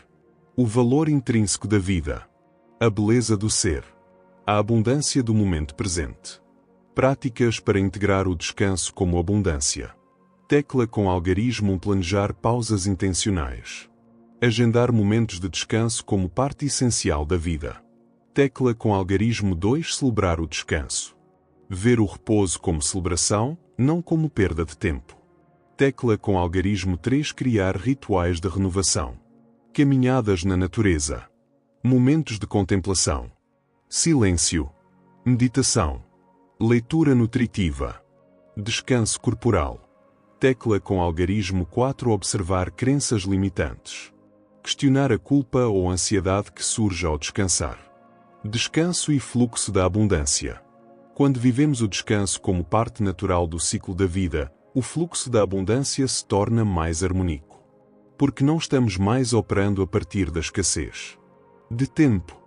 o valor intrínseco da vida, a beleza do ser, a abundância do momento presente. Práticas para integrar o descanso como abundância. Tecla com algarismo planejar pausas intencionais. Agendar momentos de descanso como parte essencial da vida. Tecla com algarismo 2 celebrar o descanso. Ver o repouso como celebração, não como perda de tempo. Tecla com algarismo 3 criar rituais de renovação. Caminhadas na natureza. Momentos de contemplação. Silêncio. Meditação. Leitura nutritiva. Descanso corporal. Tecla com algarismo 4 observar crenças limitantes. Questionar a culpa ou ansiedade que surge ao descansar. Descanso e fluxo da abundância. Quando vivemos o descanso como parte natural do ciclo da vida, o fluxo da abundância se torna mais harmônico. Porque não estamos mais operando a partir da escassez de tempo,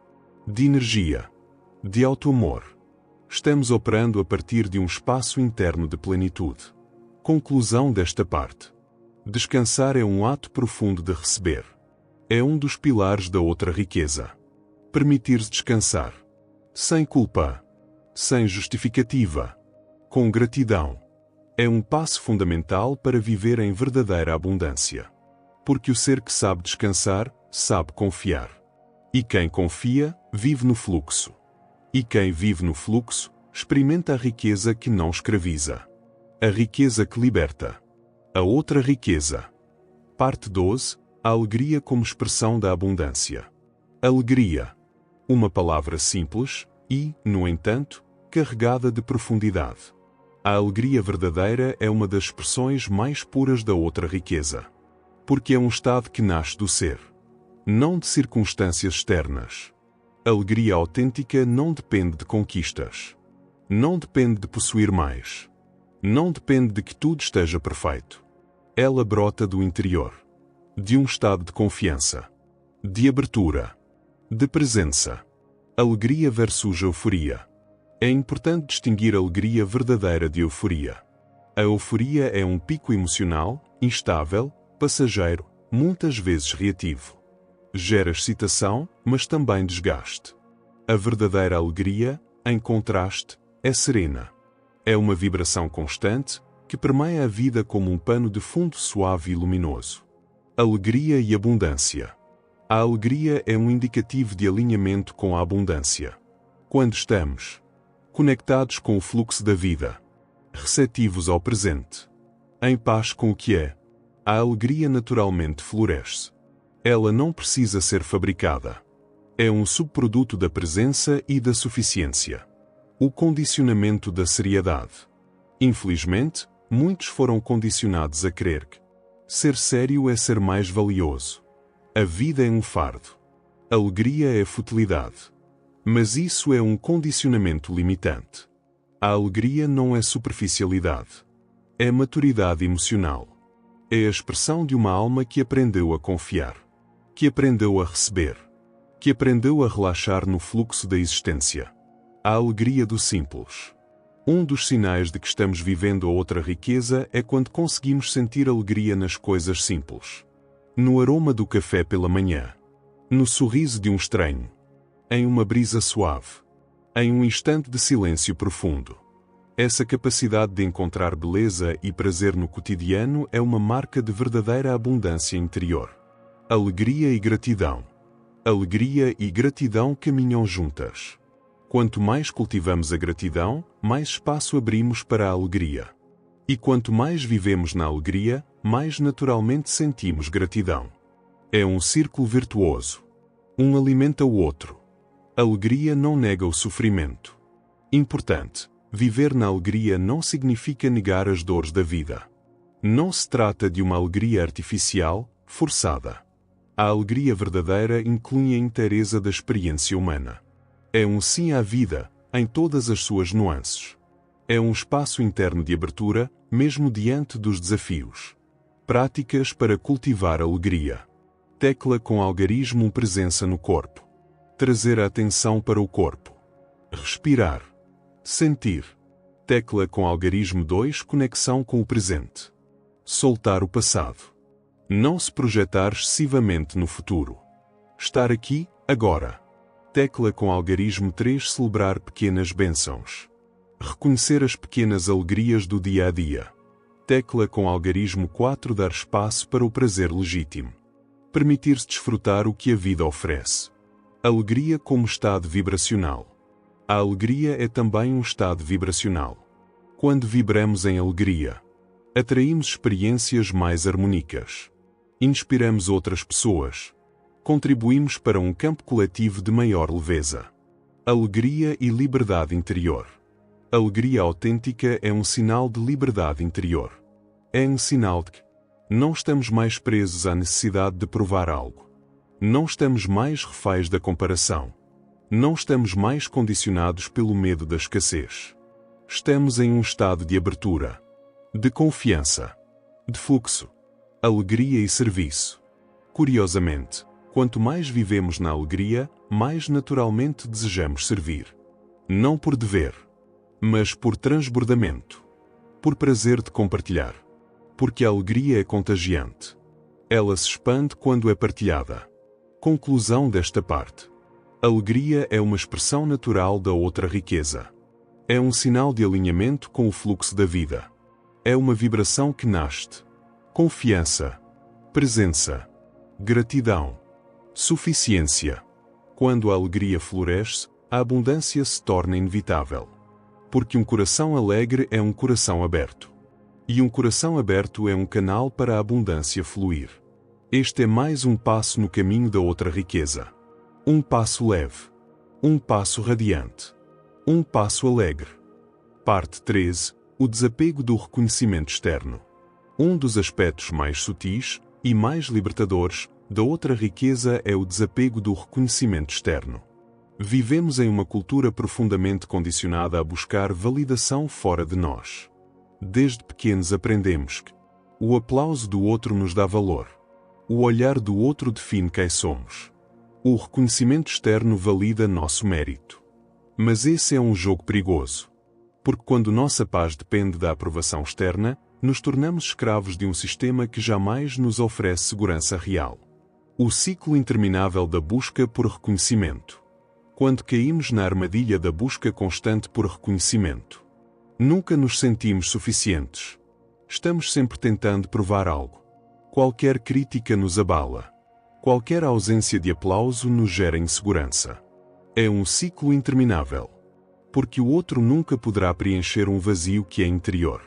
de energia, de auto-amor. Estamos operando a partir de um espaço interno de plenitude. Conclusão desta parte. Descansar é um ato profundo de receber. É um dos pilares da outra riqueza. Permitir-se descansar. Sem culpa. Sem justificativa. Com gratidão. É um passo fundamental para viver em verdadeira abundância. Porque o ser que sabe descansar, sabe confiar. E quem confia, vive no fluxo. E quem vive no fluxo, experimenta a riqueza que não escraviza. A riqueza que liberta. A outra riqueza. Parte 12. A alegria como expressão da abundância. Alegria. Uma palavra simples e, no entanto, carregada de profundidade. A alegria verdadeira é uma das expressões mais puras da outra riqueza. Porque é um estado que nasce do ser. Não de circunstâncias externas. A alegria autêntica não depende de conquistas. Não depende de possuir mais. Não depende de que tudo esteja perfeito. Ela brota do interior. De um estado de confiança. De abertura. De presença. Alegria versus euforia. É importante distinguir a alegria verdadeira de euforia. A euforia é um pico emocional, instável, passageiro, muitas vezes reativo. Gera excitação, mas também desgaste. A verdadeira alegria, em contraste, é serena. É uma vibração constante, que permeia a vida como um pano de fundo suave e luminoso. Alegria e abundância. A alegria é um indicativo de alinhamento com a abundância. Quando estamos conectados com o fluxo da vida, receptivos ao presente, em paz com o que é, a alegria naturalmente floresce. Ela não precisa ser fabricada. É um subproduto da presença e da suficiência. O condicionamento da seriedade. Infelizmente, muitos foram condicionados a crer que ser sério é ser mais valioso. A vida é um fardo. A alegria é futilidade. Mas isso é um condicionamento limitante. A alegria não é superficialidade. É maturidade emocional. É a expressão de uma alma que aprendeu a confiar, que aprendeu a receber, que aprendeu a relaxar no fluxo da existência. A alegria do simples. Um dos sinais de que estamos vivendo a outra riqueza é quando conseguimos sentir alegria nas coisas simples. No aroma do café pela manhã. No sorriso de um estranho. Em uma brisa suave. Em um instante de silêncio profundo. Essa capacidade de encontrar beleza e prazer no cotidiano é uma marca de verdadeira abundância interior. Alegria e gratidão. Alegria e gratidão caminham juntas. Quanto mais cultivamos a gratidão, mais espaço abrimos para a alegria. E quanto mais vivemos na alegria, mais naturalmente sentimos gratidão. É um círculo virtuoso. Um alimenta o outro. Alegria não nega o sofrimento. Importante: viver na alegria não significa negar as dores da vida. Não se trata de uma alegria artificial, forçada. A alegria verdadeira inclui a inteireza da experiência humana. É um sim à vida, em todas as suas nuances. É um espaço interno de abertura, mesmo diante dos desafios. Práticas para cultivar alegria. Tecla com algarismo presença no corpo. Trazer a atenção para o corpo. Respirar. Sentir. Tecla com algarismo 2 conexão com o presente. Soltar o passado. Não se projetar excessivamente no futuro. Estar aqui, agora. Tecla com algarismo 3 celebrar pequenas bênçãos. Reconhecer as pequenas alegrias do dia a dia. Tecla com algarismo 4 dar espaço para o prazer legítimo. Permitir-se desfrutar o que a vida oferece. Alegria como estado vibracional. A alegria é também um estado vibracional. Quando vibramos em alegria, atraímos experiências mais harmônicas. Inspiramos outras pessoas. Contribuímos para um campo coletivo de maior leveza. Alegria e liberdade interior. Alegria autêntica é um sinal de liberdade interior. É um sinal de que não estamos mais presos à necessidade de provar algo. Não estamos mais reféns da comparação. Não estamos mais condicionados pelo medo da escassez. Estamos em um estado de abertura, de confiança, de fluxo, alegria e serviço. Curiosamente, quanto mais vivemos na alegria, mais naturalmente desejamos servir. Não por dever, mas por transbordamento. Por prazer de compartilhar. Porque a alegria é contagiante. Ela se expande quando é partilhada. Conclusão desta parte. Alegria é uma expressão natural da outra riqueza. É um sinal de alinhamento com o fluxo da vida. É uma vibração que nasce. Confiança. Presença. Gratidão. Suficiência. Quando a alegria floresce, a abundância se torna inevitável. Porque um coração alegre é um coração aberto. E um coração aberto é um canal para a abundância fluir. Este é mais um passo no caminho da outra riqueza. Um passo leve. Um passo radiante. Um passo alegre. Parte 13. O desapego do reconhecimento externo. Um dos aspectos mais sutis e mais libertadores da outra riqueza é o desapego do reconhecimento externo. Vivemos em uma cultura profundamente condicionada a buscar validação fora de nós. Desde pequenos aprendemos que o aplauso do outro nos dá valor. O olhar do outro define quem somos. O reconhecimento externo valida nosso mérito. Mas esse é um jogo perigoso. Porque quando nossa paz depende da aprovação externa, nos tornamos escravos de um sistema que jamais nos oferece segurança real. O ciclo interminável da busca por reconhecimento. Quando caímos na armadilha da busca constante por reconhecimento, nunca nos sentimos suficientes. Estamos sempre tentando provar algo. Qualquer crítica nos abala. Qualquer ausência de aplauso nos gera insegurança. É um ciclo interminável. Porque o outro nunca poderá preencher um vazio que é interior.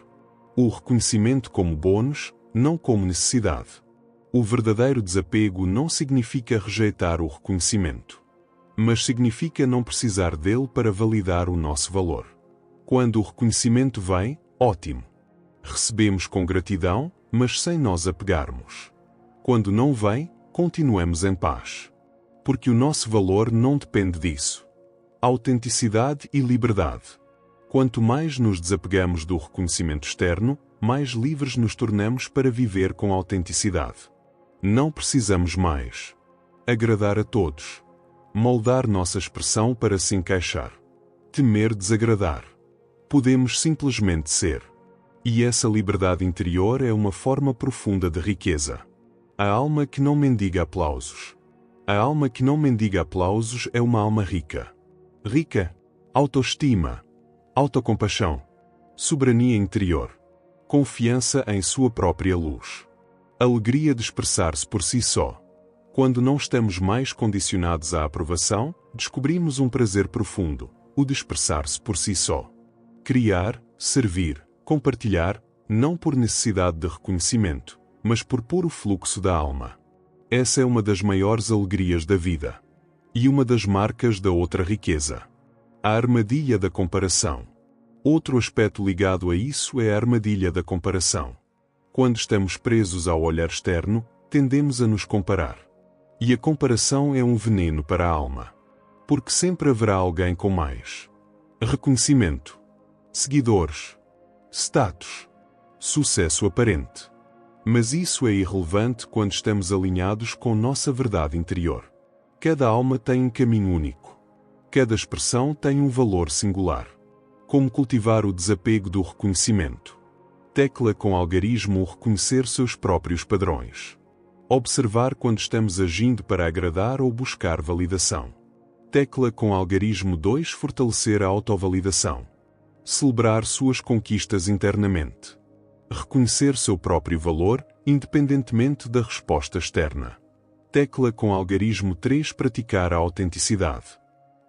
O reconhecimento como bônus, não como necessidade. O verdadeiro desapego não significa rejeitar o reconhecimento. Mas significa não precisar dele para validar o nosso valor. Quando o reconhecimento vem, Ótimo. Recebemos com gratidão, mas sem nós apegarmos. Quando não vem, continuemos em paz. Porque o nosso valor não depende disso. Autenticidade e liberdade. Quanto mais nos desapegamos do reconhecimento externo, mais livres nos tornamos para viver com autenticidade. Não precisamos mais agradar a todos, moldar nossa expressão para se encaixar, temer desagradar. Podemos simplesmente ser. E essa liberdade interior é uma forma profunda de riqueza. A alma que não mendiga aplausos. A alma que não mendiga aplausos é uma alma rica. Rica, autoestima, autocompaixão, soberania interior, confiança em sua própria luz, alegria de expressar-se por si só. Quando não estamos mais condicionados à aprovação, descobrimos um prazer profundo, o de expressar-se por si só. Criar, servir, compartilhar, não por necessidade de reconhecimento, mas por puro fluxo da alma. Essa é uma das maiores alegrias da vida. E uma das marcas da outra riqueza. A armadilha da comparação. Outro aspecto ligado a isso é a armadilha da comparação. Quando estamos presos ao olhar externo, tendemos a nos comparar. E a comparação é um veneno para a alma. Porque sempre haverá alguém com mais reconhecimento, seguidores, status, sucesso aparente. Mas isso é irrelevante quando estamos alinhados com nossa verdade interior. Cada alma tem um caminho único. Cada expressão tem um valor singular. Como cultivar o desapego do reconhecimento. Tecla com algarismo reconhecer seus próprios padrões. Observar quando estamos agindo para agradar ou buscar validação. Tecla com algarismo 2 fortalecer a autovalidação. Celebrar suas conquistas internamente. Reconhecer seu próprio valor, independentemente da resposta externa. Tecla com algarismo 3 praticar a autenticidade.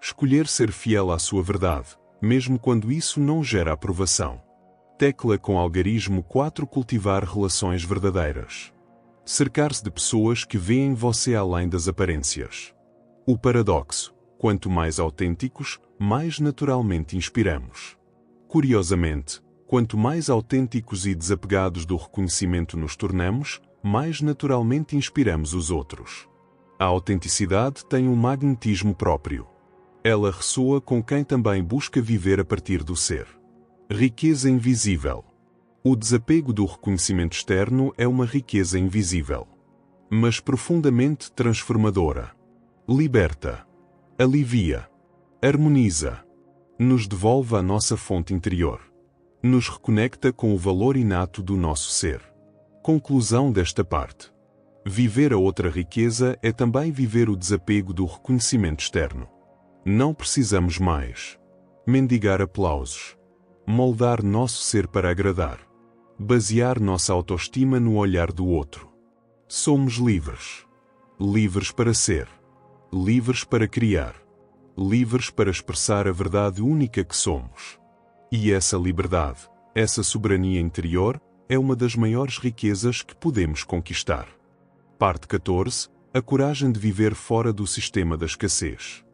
Escolher ser fiel à sua verdade, mesmo quando isso não gera aprovação. Tecla com algarismo 4 cultivar relações verdadeiras. Cercar-se de pessoas que veem você além das aparências. O paradoxo: quanto mais autênticos, mais naturalmente inspiramos. Curiosamente, quanto mais autênticos e desapegados do reconhecimento nos tornamos, mais naturalmente inspiramos os outros. A autenticidade tem um magnetismo próprio. Ela ressoa com quem também busca viver a partir do ser. Riqueza invisível. O desapego do reconhecimento externo é uma riqueza invisível, mas profundamente transformadora. Liberta, alivia, harmoniza, nos devolve a nossa fonte interior. Nos reconecta com o valor inato do nosso ser. Conclusão desta parte. Viver a outra riqueza é também viver o desapego do reconhecimento externo. Não precisamos mais mendigar aplausos, moldar nosso ser para agradar, basear nossa autoestima no olhar do outro. Somos livres. Livres para ser. Livres para criar. Livres para expressar a verdade única que somos. E essa liberdade, essa soberania interior, é uma das maiores riquezas que podemos conquistar. Parte 14. A coragem de viver fora do sistema da escassez.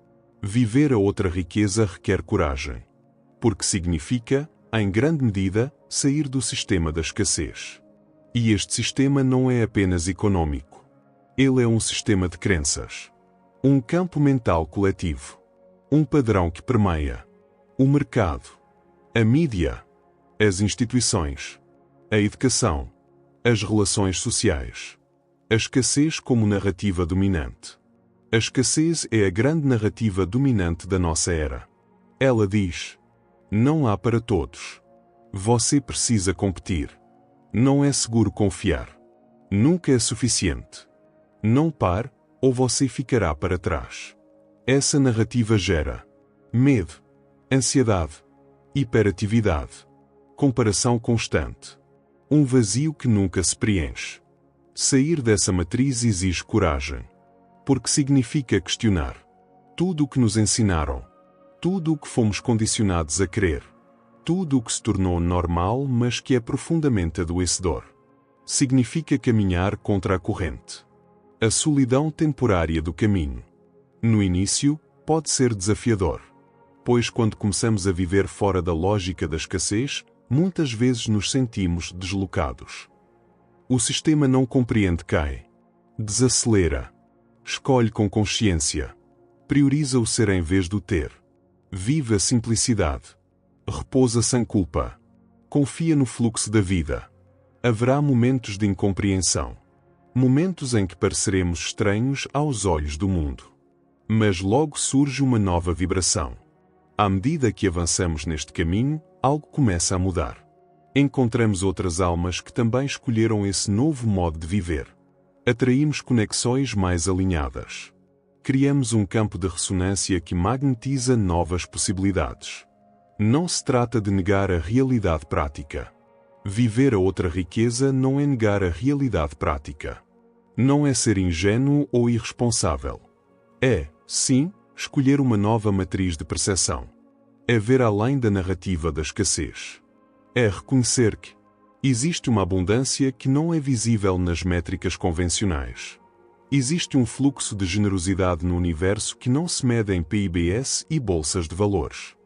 Viver a outra riqueza requer coragem. Porque significa, em grande medida, sair do sistema da escassez. E este sistema não é apenas econômico. Ele é um sistema de crenças. Um campo mental coletivo. Um padrão que permeia o mercado, a mídia, as instituições, a educação, as relações sociais. A escassez como narrativa dominante. A escassez é a grande narrativa dominante da nossa era. Ela diz: não há para todos. Você precisa competir. Não é seguro confiar. Nunca é suficiente. Não pare, ou você ficará para trás. Essa narrativa gera medo, ansiedade, hiperatividade, comparação constante, um vazio que nunca se preenche. Sair dessa matriz exige coragem, porque significa questionar tudo o que nos ensinaram, tudo o que fomos condicionados a crer, tudo o que se tornou normal mas que é profundamente adoecedor. Significa caminhar contra a corrente. A solidão temporária do caminho. No início, pode ser desafiador, pois quando começamos a viver fora da lógica da escassez, muitas vezes nos sentimos deslocados. O sistema não compreende, cai. Desacelera. Escolhe com consciência. Prioriza o ser em vez do ter. Vive a simplicidade. Repousa sem culpa. Confia no fluxo da vida. Haverá momentos de incompreensão. Momentos em que pareceremos estranhos aos olhos do mundo. Mas logo surge uma nova vibração. À medida que avançamos neste caminho, algo começa a mudar. Encontramos outras almas que também escolheram esse novo modo de viver. Atraímos conexões mais alinhadas. Criamos um campo de ressonância que magnetiza novas possibilidades. Não se trata de negar a realidade prática. Viver a outra riqueza não é negar a realidade prática. Não é ser ingênuo ou irresponsável. É, sim, escolher uma nova matriz de percepção. É ver além da narrativa da escassez. É reconhecer que existe uma abundância que não é visível nas métricas convencionais. Existe um fluxo de generosidade no universo que não se mede em PIBs e bolsas de valores.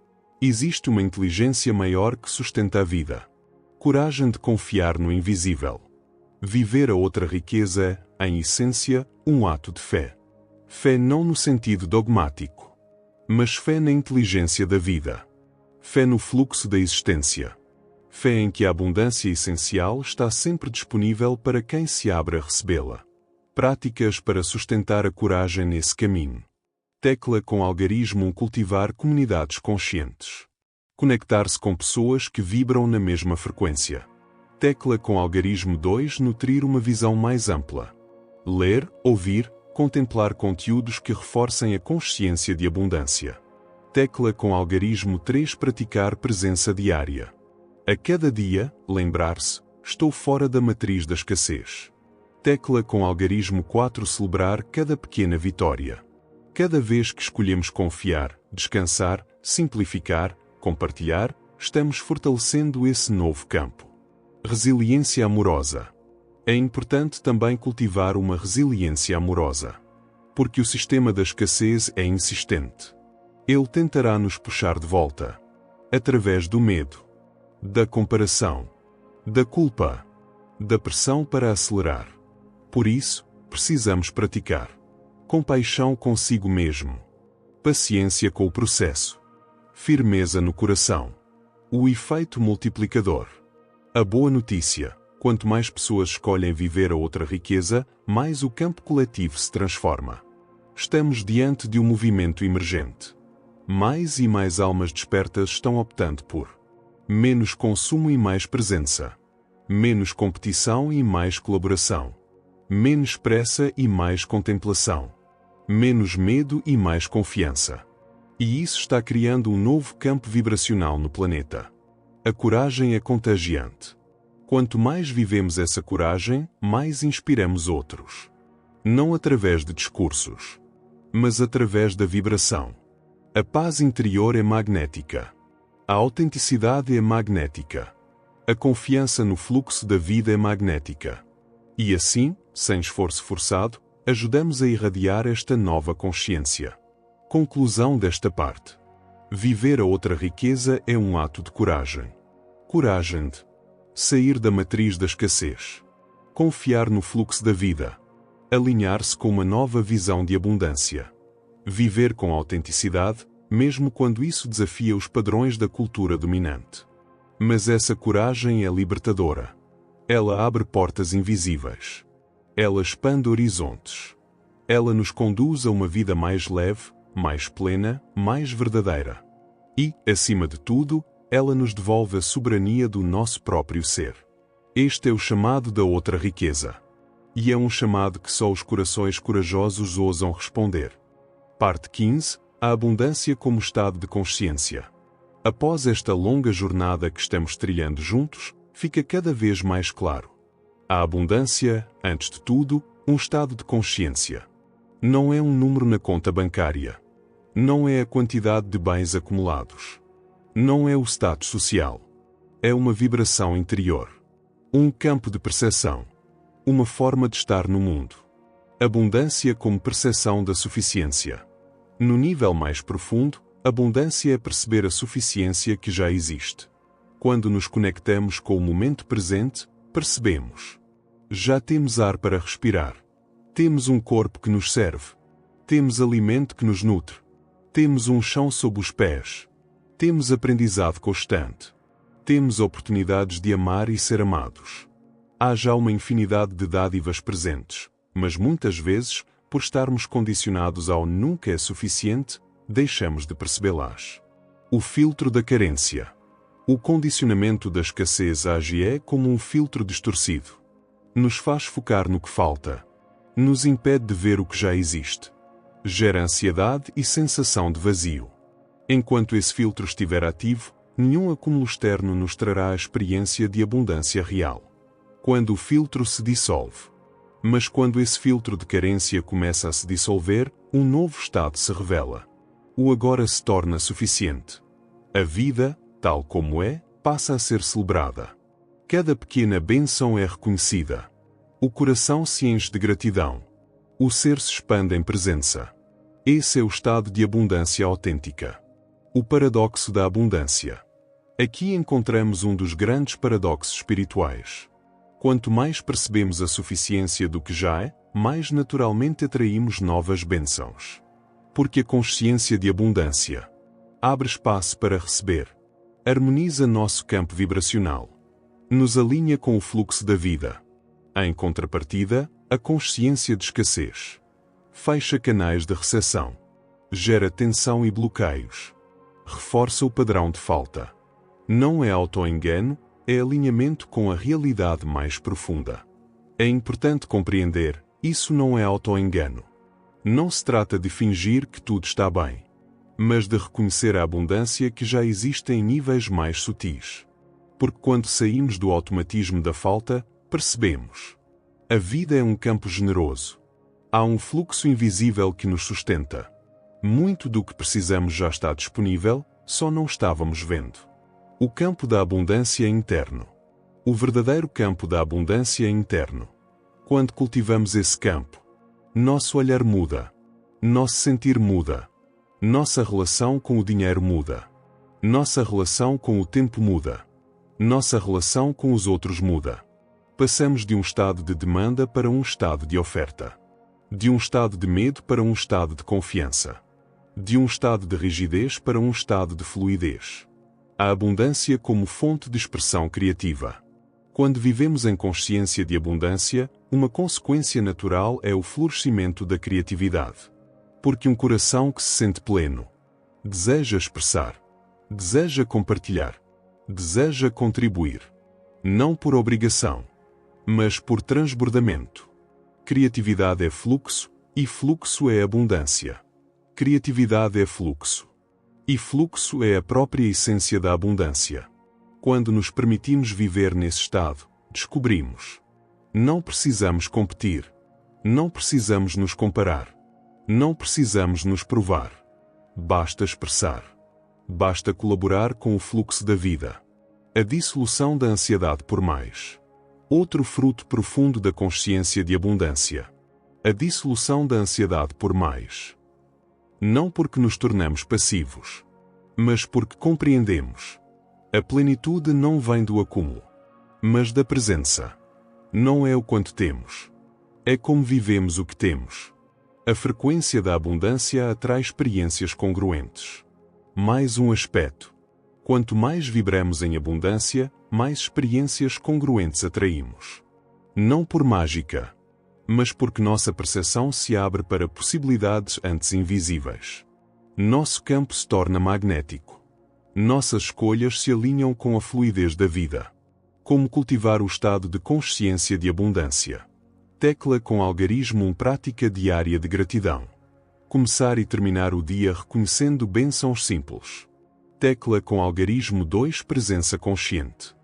Existe uma inteligência maior que sustenta a vida. Coragem de confiar no invisível. Viver a outra riqueza é, em essência, um ato de fé. Fé não no sentido dogmático, mas fé na inteligência da vida. Fé no fluxo da existência. Fé em que a abundância essencial está sempre disponível para quem se abre a recebê-la. Práticas para sustentar a coragem nesse caminho. Tecla com algarismo cultivar comunidades conscientes. Conectar-se com pessoas que vibram na mesma frequência. Tecla com algarismo 2 nutrir uma visão mais ampla. Ler, ouvir, contemplar conteúdos que reforcem a consciência de abundância. Tecla com algarismo 3 praticar presença diária. A cada dia, lembrar-se, estou fora da matriz da escassez. Tecla com algarismo 4 celebrar cada pequena vitória. Cada vez que escolhemos confiar, descansar, simplificar, compartilhar, estamos fortalecendo esse novo campo. Resiliência amorosa. É importante também cultivar uma resiliência amorosa. Porque o sistema da escassez é insistente. Ele tentará nos puxar de volta. Através do medo, da comparação, da culpa, da pressão para acelerar. Por isso, precisamos praticar compaixão consigo mesmo, paciência com o processo, firmeza no coração. O efeito multiplicador. A boa notícia: quanto mais pessoas escolhem viver a outra riqueza, mais o campo coletivo se transforma. Estamos diante de um movimento emergente. Mais e mais almas despertas estão optando por menos consumo e mais presença, menos competição e mais colaboração, menos pressa e mais contemplação, menos medo e mais confiança. E isso está criando um novo campo vibracional no planeta. A coragem é contagiante. Quanto mais vivemos essa coragem, mais inspiramos outros. Não através de discursos, mas através da vibração. A paz interior é magnética. A autenticidade é magnética. A confiança no fluxo da vida é magnética. E assim, sem esforço forçado, ajudamos a irradiar esta nova consciência. Conclusão desta parte. Viver a outra riqueza é um ato de coragem. Coragem de sair da matriz da escassez. Confiar no fluxo da vida. Alinhar-se com uma nova visão de abundância. Viver com autenticidade, mesmo quando isso desafia os padrões da cultura dominante. Mas essa coragem é libertadora. Ela abre portas invisíveis. Ela expande horizontes. Ela nos conduz a uma vida mais leve, mais plena, mais verdadeira. E, acima de tudo, ela nos devolve a soberania do nosso próprio ser. Este é o chamado da outra riqueza. E é um chamado que só os corações corajosos ousam responder. Parte 15. A abundância como estado de consciência. Após esta longa jornada que estamos trilhando juntos, fica cada vez mais claro. A abundância, antes de tudo, um estado de consciência. Não é um número na conta bancária. Não é a quantidade de bens acumulados. Não é o status social. É uma vibração interior. Um campo de percepção. Uma forma de estar no mundo. Abundância como percepção da suficiência. No nível mais profundo, abundância é perceber a suficiência que já existe. Quando nos conectamos com o momento presente, percebemos. Já temos ar para respirar. Temos um corpo que nos serve. Temos alimento que nos nutre. Temos um chão sob os pés. Temos aprendizado constante. Temos oportunidades de amar e ser amados. Há já uma infinidade de dádivas presentes, mas muitas vezes, por estarmos condicionados ao nunca é suficiente, deixamos de percebê-las. O filtro da carência. O condicionamento da escassez age como um filtro distorcido. Nos faz focar no que falta. Nos impede de ver o que já existe. Gera ansiedade e sensação de vazio. Enquanto esse filtro estiver ativo, nenhum acúmulo externo nos trará a experiência de abundância real. Quando o filtro se dissolve. Mas quando esse filtro de carência começa a se dissolver, um novo estado se revela. O agora se torna suficiente. A vida, tal como é, passa a ser celebrada. Cada pequena bênção é reconhecida. O coração se enche de gratidão. O ser se expande em presença. Esse é o estado de abundância autêntica. O paradoxo da abundância. Aqui encontramos um dos grandes paradoxos espirituais. Quanto mais percebemos a suficiência do que já é, mais naturalmente atraímos novas bênçãos. Porque a consciência de abundância abre espaço para receber, harmoniza nosso campo vibracional, nos alinha com o fluxo da vida. Em contrapartida, a consciência de escassez fecha canais de recepção, gera tensão e bloqueios, reforça o padrão de falta. Não é auto-engano, é alinhamento com a realidade mais profunda. É importante compreender, isso não é auto-engano. Não se trata de fingir que tudo está bem, mas de reconhecer a abundância que já existe em níveis mais sutis. Porque quando saímos do automatismo da falta, percebemos. A vida é um campo generoso. Há um fluxo invisível que nos sustenta. Muito do que precisamos já está disponível, só não estávamos vendo. O campo da abundância é interno. O verdadeiro campo da abundância é interno. Quando cultivamos esse campo, nosso olhar muda. Nosso sentir muda. Nossa relação com o dinheiro muda. Nossa relação com o tempo muda. Nossa relação com os outros muda. Passamos de um estado de demanda para um estado de oferta. De um estado de medo para um estado de confiança. De um estado de rigidez para um estado de fluidez. A abundância como fonte de expressão criativa. Quando vivemos em consciência de abundância, uma consequência natural é o florescimento da criatividade. Porque um coração que se sente pleno deseja expressar, deseja compartilhar, deseja contribuir. Não por obrigação, mas por transbordamento. Criatividade é fluxo, e fluxo é abundância. Criatividade é fluxo. E fluxo é a própria essência da abundância. Quando nos permitimos viver nesse estado, descobrimos. Não precisamos competir. Não precisamos nos comparar. Não precisamos nos provar. Basta expressar. Basta colaborar com o fluxo da vida. A dissolução da ansiedade por mais. Outro fruto profundo da consciência de abundância. A dissolução da ansiedade por mais. Não porque nos tornamos passivos, mas porque compreendemos. A plenitude não vem do acúmulo, mas da presença. Não é o quanto temos. É como vivemos o que temos. A frequência da abundância atrai experiências congruentes. Mais um aspecto. Quanto mais vibramos em abundância, mais experiências congruentes atraímos. Não por mágica, mas porque nossa percepção se abre para possibilidades antes invisíveis. Nosso campo se torna magnético. Nossas escolhas se alinham com a fluidez da vida. Como cultivar o estado de consciência de abundância. Tecla com algarismo prática diária de gratidão. Começar e terminar o dia reconhecendo bênçãos simples. Tecla com algarismo 2 presença consciente.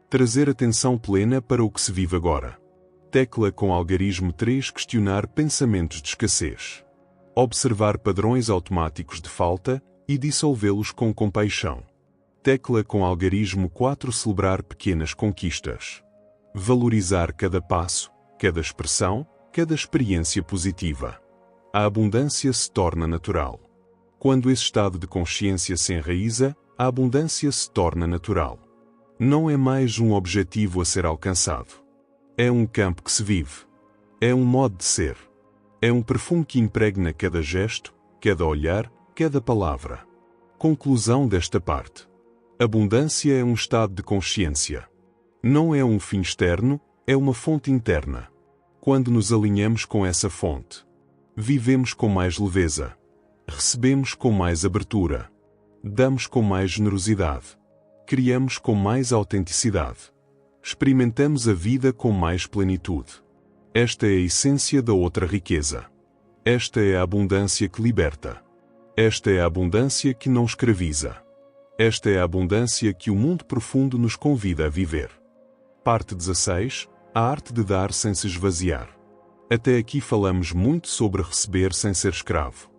Trazer atenção plena para o que se vive agora. Tecla com algarismo 3 questionar pensamentos de escassez. Observar padrões automáticos de falta e dissolvê-los com compaixão. Tecla com algarismo 4 celebrar pequenas conquistas. Valorizar cada passo, cada expressão, cada experiência positiva. A abundância se torna natural. Quando esse estado de consciência se enraiza, a abundância se torna natural. Não é mais um objetivo a ser alcançado. É um campo que se vive. É um modo de ser. É um perfume que impregna cada gesto, cada olhar, cada palavra. Conclusão desta parte. Abundância é um estado de consciência. Não é um fim externo, é uma fonte interna. Quando nos alinhamos com essa fonte, vivemos com mais leveza. Recebemos com mais abertura. Damos com mais generosidade. Criamos com mais autenticidade. Experimentamos a vida com mais plenitude. Esta é a essência da outra riqueza. Esta é a abundância que liberta. Esta é a abundância que não escraviza. Esta é a abundância que o mundo profundo nos convida a viver. Parte 16. A arte de dar sem se esvaziar. Até aqui falamos muito sobre receber sem ser escravo.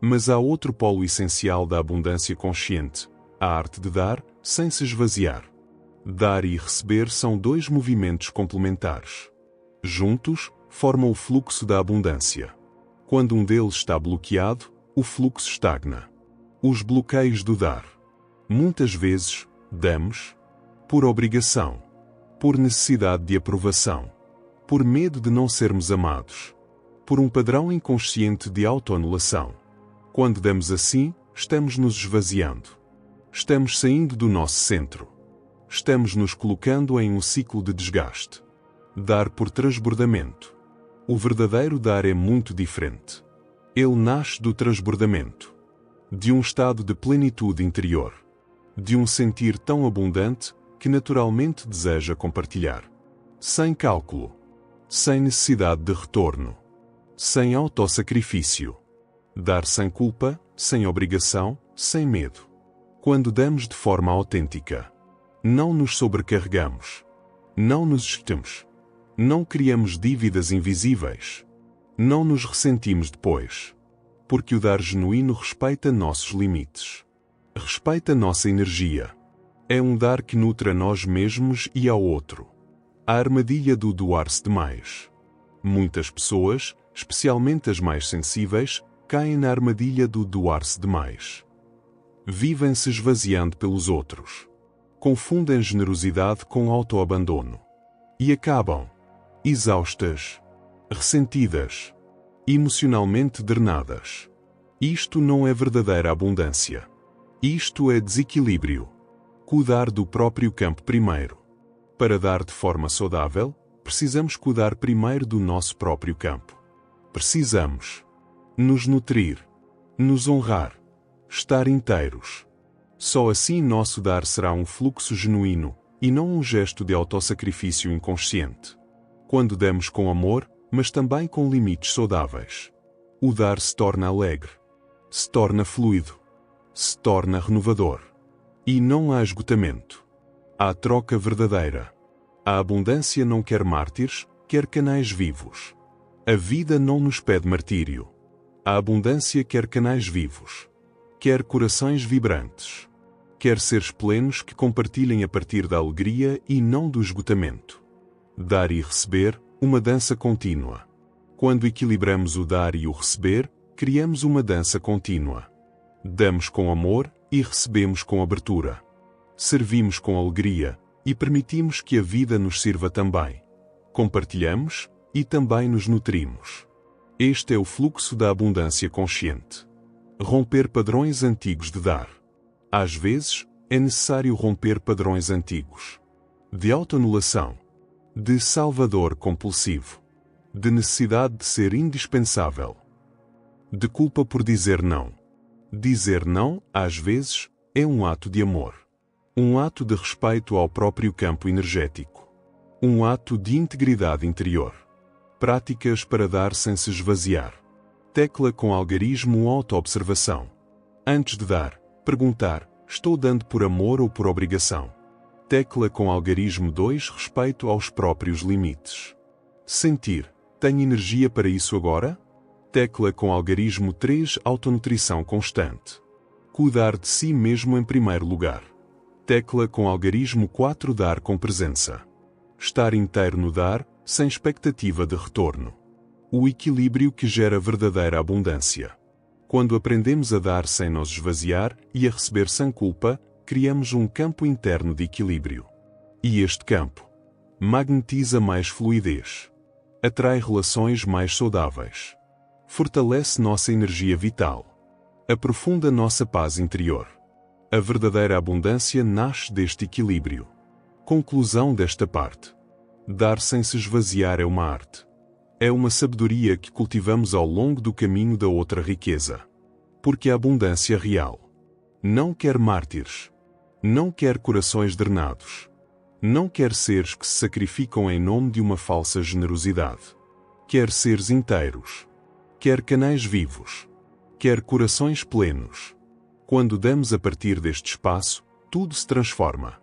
Mas há outro polo essencial da abundância consciente, a arte de dar sem se esvaziar. Dar e receber são dois movimentos complementares. Juntos, formam o fluxo da abundância. Quando um deles está bloqueado, o fluxo estagna. Os bloqueios do dar. Muitas vezes, damos por obrigação, por necessidade de aprovação, por medo de não sermos amados, por um padrão inconsciente de autoanulação. Quando damos assim, estamos nos esvaziando. Estamos saindo do nosso centro. Estamos nos colocando em um ciclo de desgaste. Dar por transbordamento. O verdadeiro dar é muito diferente. Ele nasce do transbordamento, de um estado de plenitude interior, de um sentir tão abundante que naturalmente deseja compartilhar. Sem cálculo, sem necessidade de retorno, sem autossacrifício. Dar sem culpa, sem obrigação, sem medo. Quando damos de forma autêntica, não nos sobrecarregamos, não nos excitamos, não criamos dívidas invisíveis, não nos ressentimos depois, porque o dar genuíno respeita nossos limites, respeita nossa energia. É um dar que nutre a nós mesmos e ao outro. A armadilha do doar-se demais. Muitas pessoas, especialmente as mais sensíveis, caem na armadilha do doar-se demais. Vivem-se esvaziando pelos outros. Confundem generosidade com autoabandono. E acabam exaustas, ressentidas, emocionalmente drenadas. Isto não é verdadeira abundância. Isto é desequilíbrio. Cuidar do próprio campo primeiro. Para dar de forma saudável, precisamos cuidar primeiro do nosso próprio campo. Precisamos nos nutrir, nos honrar, estar inteiros. Só assim nosso dar será um fluxo genuíno, e não um gesto de autossacrifício inconsciente. Quando damos com amor, mas também com limites saudáveis, o dar se torna alegre, se torna fluido, se torna renovador. E não há esgotamento. Há troca verdadeira. A abundância não quer mártires, quer canais vivos. A vida não nos pede martírio. A abundância quer canais vivos. Quer corações vibrantes. Quer seres plenos que compartilhem a partir da alegria e não do esgotamento. Dar e receber, uma dança contínua. Quando equilibramos o dar e o receber, criamos uma dança contínua. Damos com amor e recebemos com abertura. Servimos com alegria e permitimos que a vida nos sirva também. Compartilhamos e também nos nutrimos. Este é o fluxo da abundância consciente. Romper padrões antigos de dar. Às vezes, é necessário romper padrões antigos. De autoanulação. De salvador compulsivo. De necessidade de ser indispensável. De culpa por dizer não. Dizer não, às vezes, é um ato de amor. Um ato de respeito ao próprio campo energético. Um ato de integridade interior. Práticas para dar sem se esvaziar. Tecla com algarismo auto-observação. Antes de dar, perguntar, estou dando por amor ou por obrigação? Tecla com algarismo 2, respeito aos próprios limites. Sentir, tenho energia para isso agora? Tecla com algarismo 3, autonutrição constante. Cuidar de si mesmo em primeiro lugar. Tecla com algarismo 4, dar com presença. Estar inteiro no dar, sem expectativa de retorno. O equilíbrio que gera verdadeira abundância. Quando aprendemos a dar sem nos esvaziar e a receber sem culpa, criamos um campo interno de equilíbrio. E este campo magnetiza mais fluidez, atrai relações mais saudáveis, fortalece nossa energia vital, aprofunda nossa paz interior. A verdadeira abundância nasce deste equilíbrio. Conclusão desta parte. Dar sem se esvaziar é uma arte. É uma sabedoria que cultivamos ao longo do caminho da outra riqueza. Porque a abundância real não quer mártires, não quer corações drenados, não quer seres que se sacrificam em nome de uma falsa generosidade. Quer seres inteiros, quer canais vivos, quer corações plenos. Quando damos a partir deste espaço, tudo se transforma.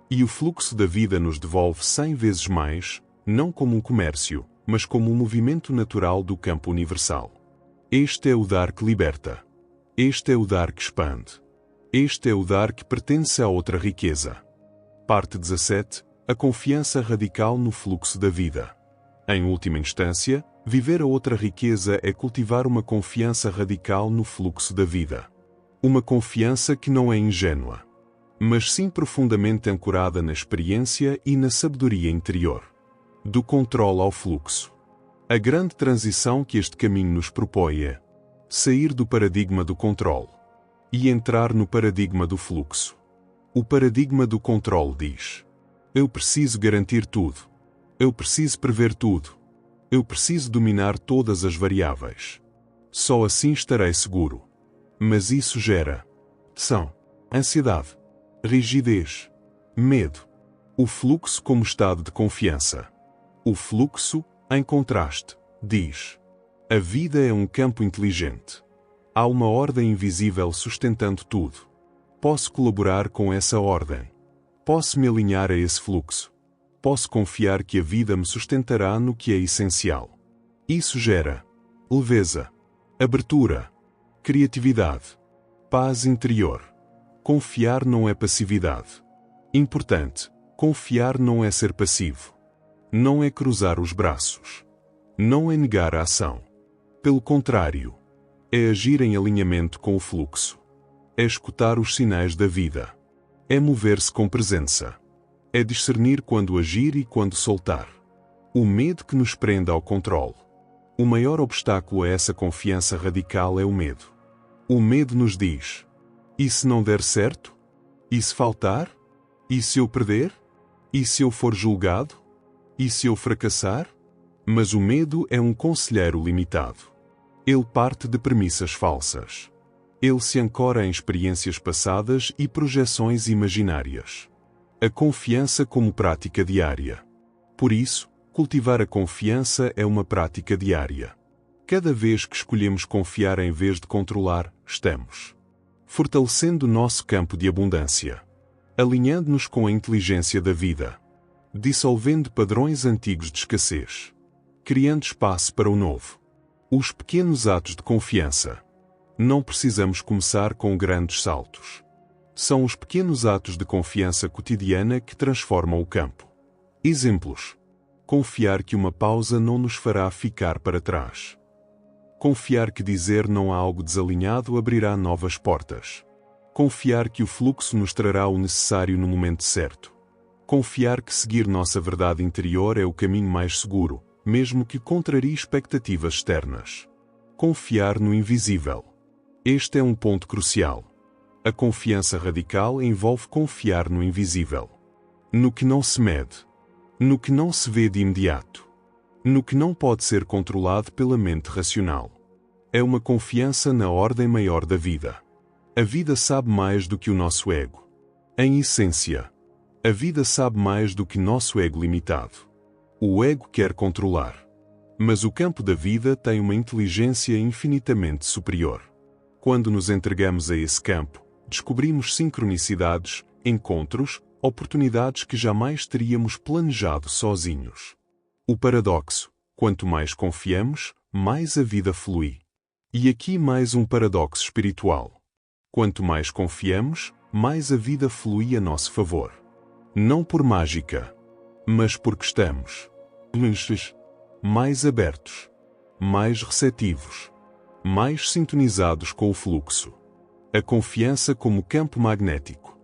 E o fluxo da vida nos devolve 100 vezes mais, não como um comércio, mas como um movimento natural do campo universal. Este é o dar que liberta. Este é o dar que expande. Este é o dar que pertence a outra riqueza. Parte 17. A confiança radical no fluxo da vida. Em última instância, viver a outra riqueza é cultivar uma confiança radical no fluxo da vida. Uma confiança que não é ingênua, mas sim profundamente ancorada na experiência e na sabedoria interior. Do controle ao fluxo. A grande transição que este caminho nos propõe é sair do paradigma do controle e entrar no paradigma do fluxo. O paradigma do controle diz: eu preciso garantir tudo. Eu preciso prever tudo. Eu preciso dominar todas as variáveis. Só assim estarei seguro. Mas isso gera tensão, ansiedade, rigidez, medo. O fluxo como estado de confiança. O fluxo, em contraste, diz: a vida é um campo inteligente. Há uma ordem invisível sustentando tudo. Posso colaborar com essa ordem. Posso me alinhar a esse fluxo. Posso confiar que a vida me sustentará no que é essencial. Isso gera leveza, abertura, criatividade, paz interior. Confiar não é passividade. Importante, confiar não é ser passivo. Não é cruzar os braços. Não é negar a ação. Pelo contrário, é agir em alinhamento com o fluxo. É escutar os sinais da vida. É mover-se com presença. É discernir quando agir e quando soltar. O medo que nos prende ao controle. O maior obstáculo a essa confiança radical é o medo. O medo nos diz: e se não der certo? E se faltar? E se eu perder? E se eu for julgado? E se eu fracassar? Mas o medo é um conselheiro limitado. Ele parte de premissas falsas. Ele se ancora em experiências passadas e projeções imaginárias. A confiança como prática diária. Por isso, cultivar a confiança é uma prática diária. Cada vez que escolhemos confiar em vez de controlar, estamos fortalecendo o nosso campo de abundância, alinhando-nos com a inteligência da vida, dissolvendo padrões antigos de escassez, criando espaço para o novo. Os pequenos atos de confiança. Não precisamos começar com grandes saltos. São os pequenos atos de confiança cotidiana que transformam o campo. Exemplos. Confiar que uma pausa não nos fará ficar para trás. Confiar que dizer não a algo desalinhado abrirá novas portas. Confiar que o fluxo nos trará o necessário no momento certo. Confiar que seguir nossa verdade interior é o caminho mais seguro, mesmo que contrarie expectativas externas. Confiar no invisível. Este é um ponto crucial. A confiança radical envolve confiar no invisível. No que não se mede. No que não se vê de imediato. No que não pode ser controlado pela mente racional. É uma confiança na ordem maior da vida. A vida sabe mais do que o nosso ego. Em essência, a vida sabe mais do que nosso ego limitado. O ego quer controlar. Mas o campo da vida tem uma inteligência infinitamente superior. Quando nos entregamos a esse campo, descobrimos sincronicidades, encontros, oportunidades que jamais teríamos planejado sozinhos. O paradoxo: quanto mais confiamos, mais a vida flui. E aqui mais um paradoxo espiritual. Quanto mais confiamos, mais a vida flui a nosso favor. Não por mágica, mas porque estamos mais abertos, mais receptivos, mais sintonizados com o fluxo. A confiança como campo magnético.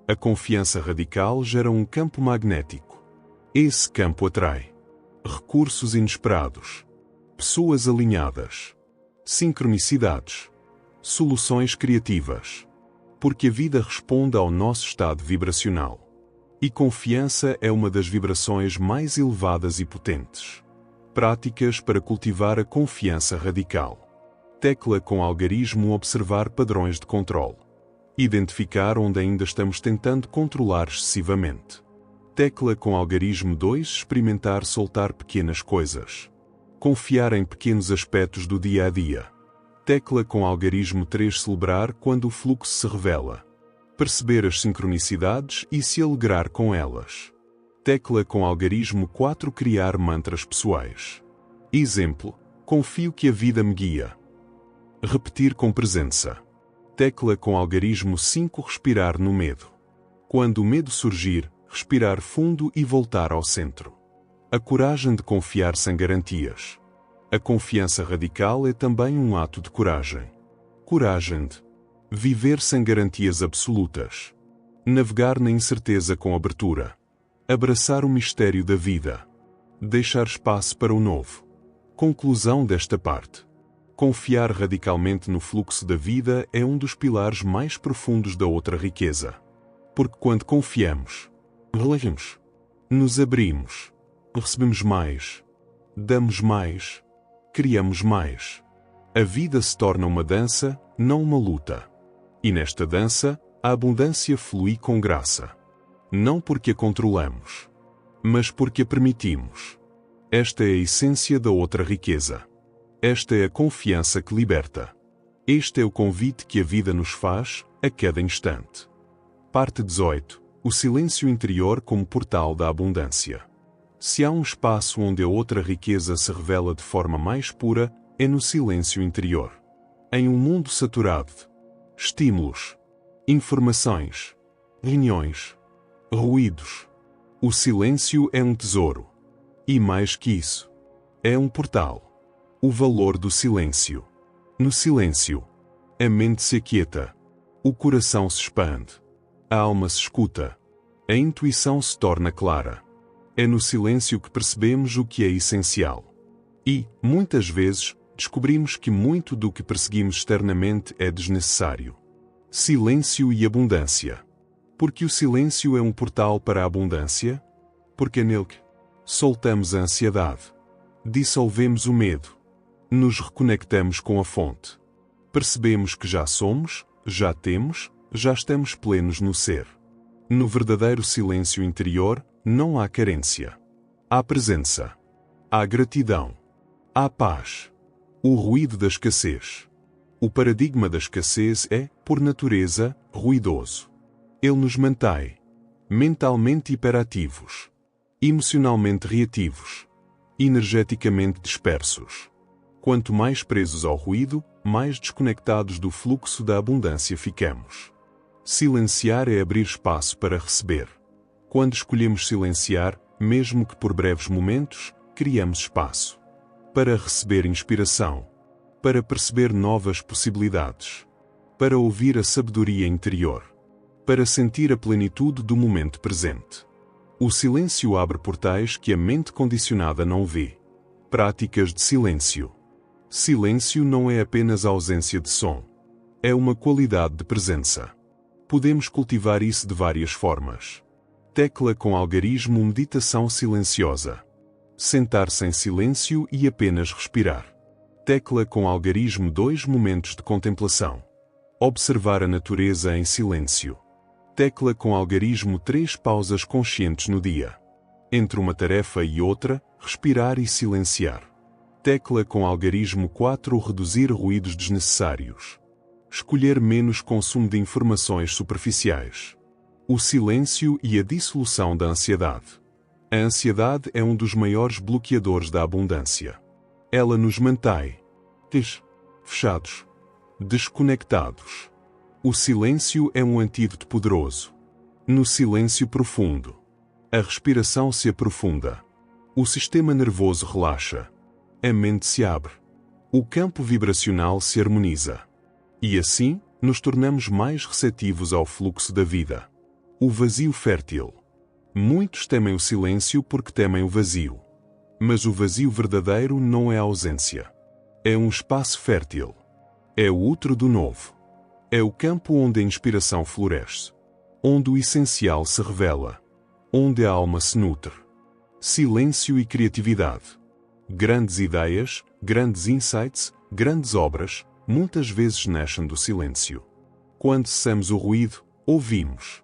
A confiança radical gera um campo magnético. Esse campo atrai recursos inesperados, pessoas alinhadas, sincronicidades, soluções criativas. Porque a vida responde ao nosso estado vibracional. E confiança é uma das vibrações mais elevadas e potentes. Práticas para cultivar a confiança radical. Tecla com algarismo observar padrões de controle. Identificar onde ainda estamos tentando controlar excessivamente. Tecla com algarismo 2 experimentar soltar pequenas coisas. Confiar em pequenos aspectos do dia a dia. Tecla com algarismo 3 celebrar quando o fluxo se revela. Perceber as sincronicidades e se alegrar com elas. Tecla com algarismo 4 criar mantras pessoais. Exemplo: confio que a vida me guia. Repetir com presença. Tecla com algarismo 5 respirar no medo. Quando o medo surgir, respirar fundo e voltar ao centro. A coragem de confiar sem garantias. A confiança radical é também um ato de coragem. Coragem de viver sem garantias absolutas. Navegar na incerteza com abertura. Abraçar o mistério da vida. Deixar espaço para o novo. Conclusão desta parte. Confiar radicalmente no fluxo da vida é um dos pilares mais profundos da outra riqueza. Porque quando confiamos, relajamos, nos abrimos, recebemos mais, damos mais, criamos mais. A vida se torna uma dança, não uma luta. E nesta dança, a abundância flui com graça. Não porque a controlamos, mas porque a permitimos. Esta é a essência da outra riqueza. Esta é a confiança que liberta. Este é o convite que a vida nos faz, a cada instante. Parte 18. O silêncio interior como portal da abundância. Se há um espaço onde a outra riqueza se revela de forma mais pura, é no silêncio interior. Em um mundo saturado de estímulos, informações, reuniões, ruídos, o silêncio é um tesouro. E mais que isso, é um portal. O valor do silêncio. No silêncio, a mente se aquieta, o coração se expande, a alma se escuta, a intuição se torna clara. É no silêncio que percebemos o que é essencial. E, muitas vezes, descobrimos que muito do que perseguimos externamente é desnecessário. Silêncio e abundância. Porque o silêncio é um portal para a abundância? Porque nele soltamos a ansiedade, dissolvemos o medo, nos reconectamos com a fonte. Percebemos que já somos, já temos, já estamos plenos no ser. No verdadeiro silêncio interior, não há carência. Há presença. Há gratidão. Há paz. O ruído da escassez. O paradigma da escassez é, por natureza, ruidoso. Ele nos mantém mentalmente hiperativos, emocionalmente reativos, energeticamente dispersos. Quanto mais presos ao ruído, mais desconectados do fluxo da abundância ficamos. Silenciar é abrir espaço para receber. Quando escolhemos silenciar, mesmo que por breves momentos, criamos espaço para receber inspiração, para perceber novas possibilidades, para ouvir a sabedoria interior, para sentir a plenitude do momento presente. O silêncio abre portais que a mente condicionada não vê. Práticas de silêncio. Silêncio não é apenas ausência de som. É uma qualidade de presença. Podemos cultivar isso de várias formas. Tecla com algarismo meditação silenciosa. Sentar-se em silêncio e apenas respirar. Tecla com algarismo 2 momentos de contemplação. Observar a natureza em silêncio. Tecla com algarismo 3 pausas conscientes no dia. Entre uma tarefa e outra, respirar e silenciar. Tecla com algarismo 4 reduzir ruídos desnecessários. Escolher menos consumo de informações superficiais. O silêncio e a dissolução da ansiedade. A ansiedade é um dos maiores bloqueadores da abundância. Ela nos mantém fechados, desconectados. O silêncio é um antídoto poderoso. No silêncio profundo, a respiração se aprofunda. O sistema nervoso relaxa. A mente se abre. O campo vibracional se harmoniza. E assim, nos tornamos mais receptivos ao fluxo da vida. O vazio fértil. Muitos temem o silêncio porque temem o vazio. Mas o vazio verdadeiro não é a ausência. É um espaço fértil. É o útero do novo. É o campo onde a inspiração floresce. Onde o essencial se revela. Onde a alma se nutre. Silêncio e criatividade. Grandes ideias, grandes insights, grandes obras, muitas vezes nascem do silêncio. Quando cessamos o ruído, ouvimos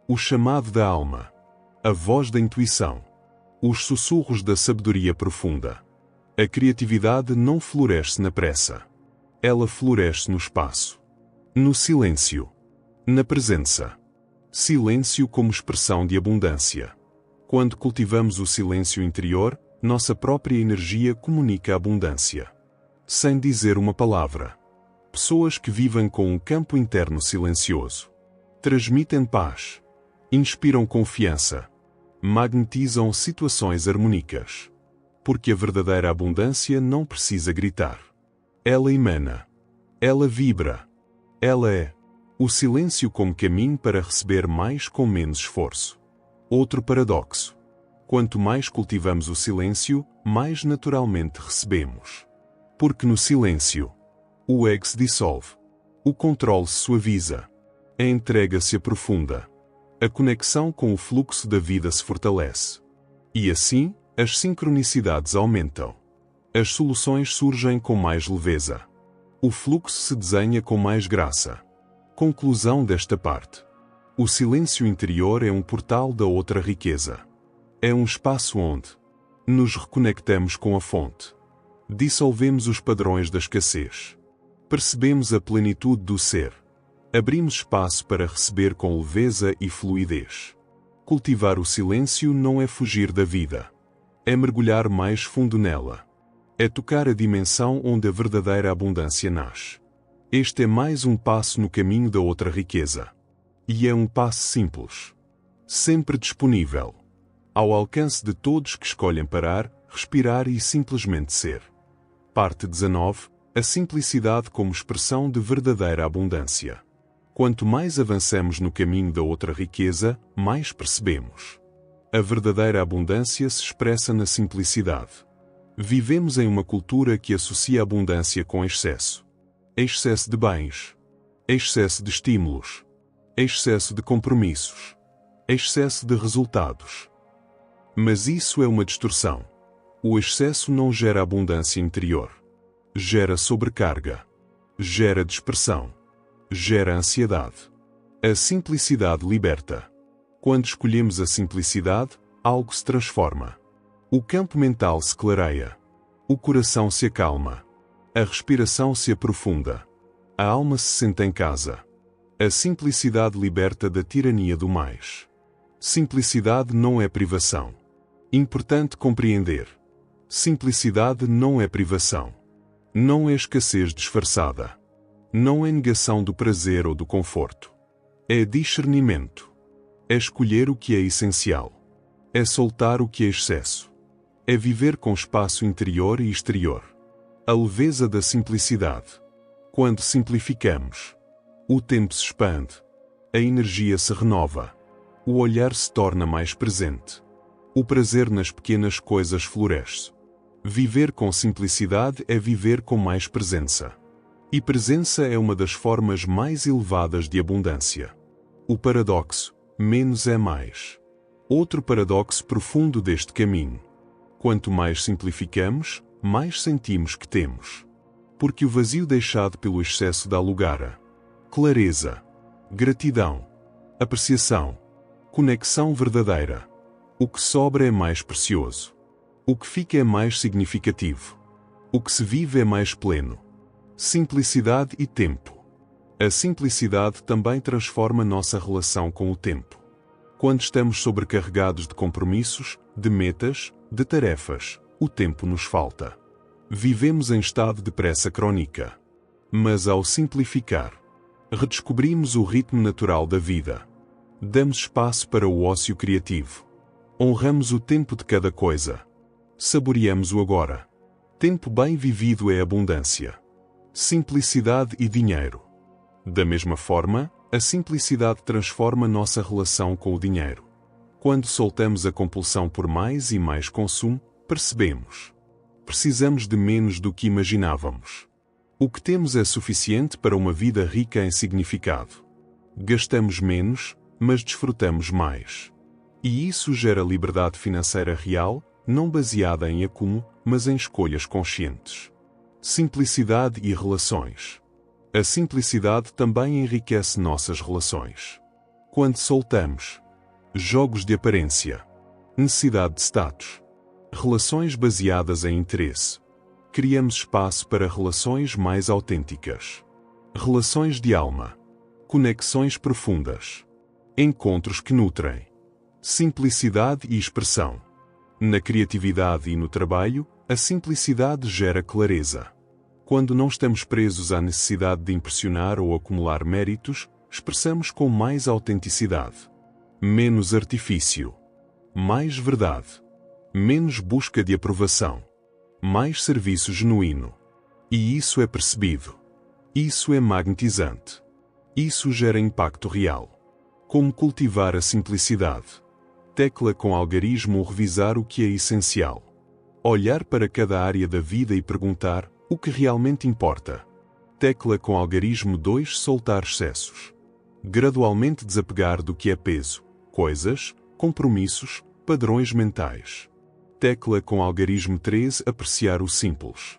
o chamado da alma, a voz da intuição, os sussurros da sabedoria profunda. A criatividade não floresce na pressa. Ela floresce no espaço, no silêncio, na presença. Silêncio como expressão de abundância. Quando cultivamos o silêncio interior, nossa própria energia comunica a abundância. Sem dizer uma palavra. Pessoas que vivem com um campo interno silencioso transmitem paz, inspiram confiança, magnetizam situações harmônicas. Porque a verdadeira abundância não precisa gritar. Ela emana. Ela vibra. Ela é. O silêncio como caminho para receber mais com menos esforço. Outro paradoxo. Quanto mais cultivamos o silêncio, mais naturalmente recebemos. Porque no silêncio, o ego se dissolve. O controle se suaviza. A entrega se aprofunda. A conexão com o fluxo da vida se fortalece. E assim, as sincronicidades aumentam. As soluções surgem com mais leveza. O fluxo se desenha com mais graça. Conclusão desta parte. O silêncio interior é um portal da outra riqueza. É um espaço onde nos reconectamos com a fonte. Dissolvemos os padrões da escassez. Percebemos a plenitude do ser. Abrimos espaço para receber com leveza e fluidez. Cultivar o silêncio não é fugir da vida. É mergulhar mais fundo nela. É tocar a dimensão onde a verdadeira abundância nasce. Este é mais um passo no caminho da outra riqueza. E é um passo simples. Sempre disponível. Ao alcance de todos que escolhem parar, respirar e simplesmente ser. Parte 19. A simplicidade como expressão de verdadeira abundância. Quanto mais avançamos no caminho da outra riqueza, mais percebemos. A verdadeira abundância se expressa na simplicidade. Vivemos em uma cultura que associa abundância com excesso. Excesso de bens. Excesso de estímulos. Excesso de compromissos. Excesso de resultados. Mas isso é uma distorção. O excesso não gera abundância interior. Gera sobrecarga. Gera dispersão. Gera ansiedade. A simplicidade liberta. Quando escolhemos a simplicidade, algo se transforma. O campo mental se clareia. O coração se acalma. A respiração se aprofunda. A alma se senta em casa. A simplicidade liberta da tirania do mais. Simplicidade não é privação. Importante compreender. Simplicidade não é privação. Não é escassez disfarçada. Não é negação do prazer ou do conforto. É discernimento. É escolher o que é essencial. É soltar o que é excesso. É viver com espaço interior e exterior. A leveza da simplicidade. Quando simplificamos, o tempo se expande. A energia se renova. O olhar se torna mais presente. O prazer nas pequenas coisas floresce. Viver com simplicidade é viver com mais presença. E presença é uma das formas mais elevadas de abundância. O paradoxo, menos é mais. Outro paradoxo profundo deste caminho. Quanto mais simplificamos, mais sentimos que temos. Porque o vazio deixado pelo excesso dá lugar a clareza, gratidão, apreciação, conexão verdadeira. O que sobra é mais precioso. O que fica é mais significativo. O que se vive é mais pleno. Simplicidade e tempo. A simplicidade também transforma nossa relação com o tempo. Quando estamos sobrecarregados de compromissos, de metas, de tarefas, o tempo nos falta. Vivemos em estado de pressa crônica. Mas ao simplificar, redescobrimos o ritmo natural da vida. Damos espaço para o ócio criativo. Honramos o tempo de cada coisa. Saboreamos o agora. Tempo bem vivido é abundância. Simplicidade e dinheiro. Da mesma forma, A simplicidade transforma nossa relação com o dinheiro. Quando soltamos a compulsão por mais e mais consumo, percebemos: precisamos de menos do que imaginávamos. O que temos é suficiente para uma vida rica em significado. Gastamos menos, mas desfrutamos mais. E isso gera liberdade financeira real, não baseada em acúmulo, mas em escolhas conscientes. Simplicidade e relações. A simplicidade também enriquece nossas relações. Quando soltamos jogos de aparência, necessidade de status, relações baseadas em interesse, criamos espaço para relações mais autênticas. Relações de alma, conexões profundas, encontros que nutrem, simplicidade e expressão. Na criatividade e no trabalho, a simplicidade gera clareza. Quando não estamos presos à necessidade de impressionar ou acumular méritos, expressamos com mais autenticidade. Menos artifício, mais verdade, menos busca de aprovação, mais serviço genuíno. E isso é percebido. Isso é magnetizante. Isso gera impacto real. Como cultivar a simplicidade? Tecla com algarismo revisar o que é essencial. Olhar para cada área da vida e perguntar o que realmente importa. Tecla com algarismo 2 soltar excessos. Gradualmente desapegar do que é peso, coisas, compromissos, padrões mentais. Tecla com algarismo 3 apreciar o simples.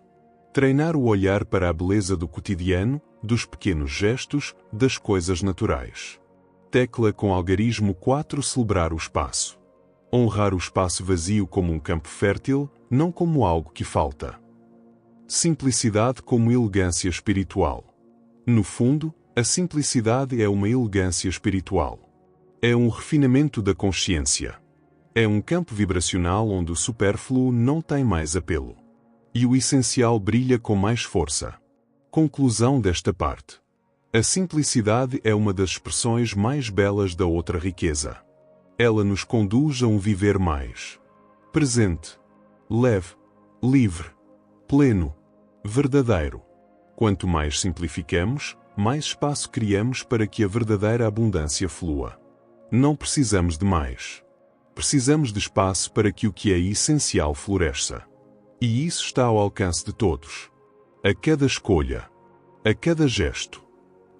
Treinar o olhar para a beleza do cotidiano, dos pequenos gestos, das coisas naturais. Tecla com algarismo 4 celebrar o espaço. Honrar o espaço vazio como um campo fértil, não como algo que falta. Simplicidade como elegância espiritual. No fundo, a simplicidade é uma elegância espiritual. É um refinamento da consciência. É um campo vibracional onde o supérfluo não tem mais apelo. E o essencial brilha com mais força. Conclusão desta parte. A simplicidade é uma das expressões mais belas da outra riqueza. Ela nos conduz a um viver mais presente, leve, livre, pleno, verdadeiro. Quanto mais simplificamos, mais espaço criamos para que a verdadeira abundância flua. Não precisamos de mais. Precisamos de espaço para que o que é essencial floresça. E isso está ao alcance de todos. A cada escolha, a cada gesto,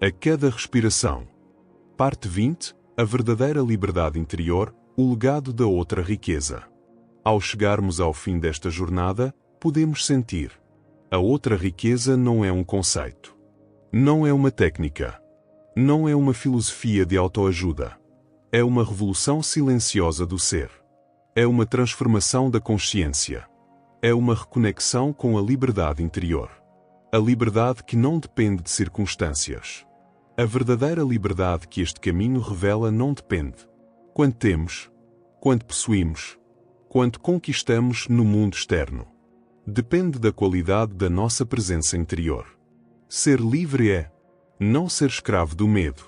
a cada respiração. Parte 20. A verdadeira liberdade interior, o legado da outra riqueza. Ao chegarmos ao fim desta jornada, podemos sentir: a outra riqueza não é um conceito. Não é uma técnica. Não é uma filosofia de autoajuda. É uma revolução silenciosa do ser. É uma transformação da consciência. É uma reconexão com a liberdade interior. A liberdade que não depende de circunstâncias. A verdadeira liberdade que este caminho revela não depende quanto temos, quanto possuímos, quanto conquistamos no mundo externo. Depende da qualidade da nossa presença interior. Ser livre é não ser escravo do medo,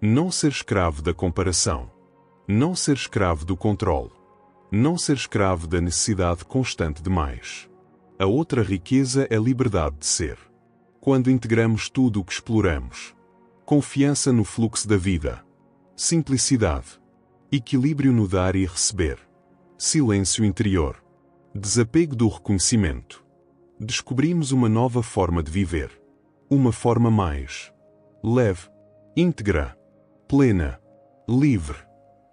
não ser escravo da comparação, não ser escravo do controle, não ser escravo da necessidade constante de mais. A outra riqueza é liberdade de ser. Quando integramos tudo o que exploramos, confiança no fluxo da vida, simplicidade, equilíbrio no dar e receber, silêncio interior, desapego do reconhecimento, descobrimos uma nova forma de viver, uma forma mais leve, íntegra, plena, livre,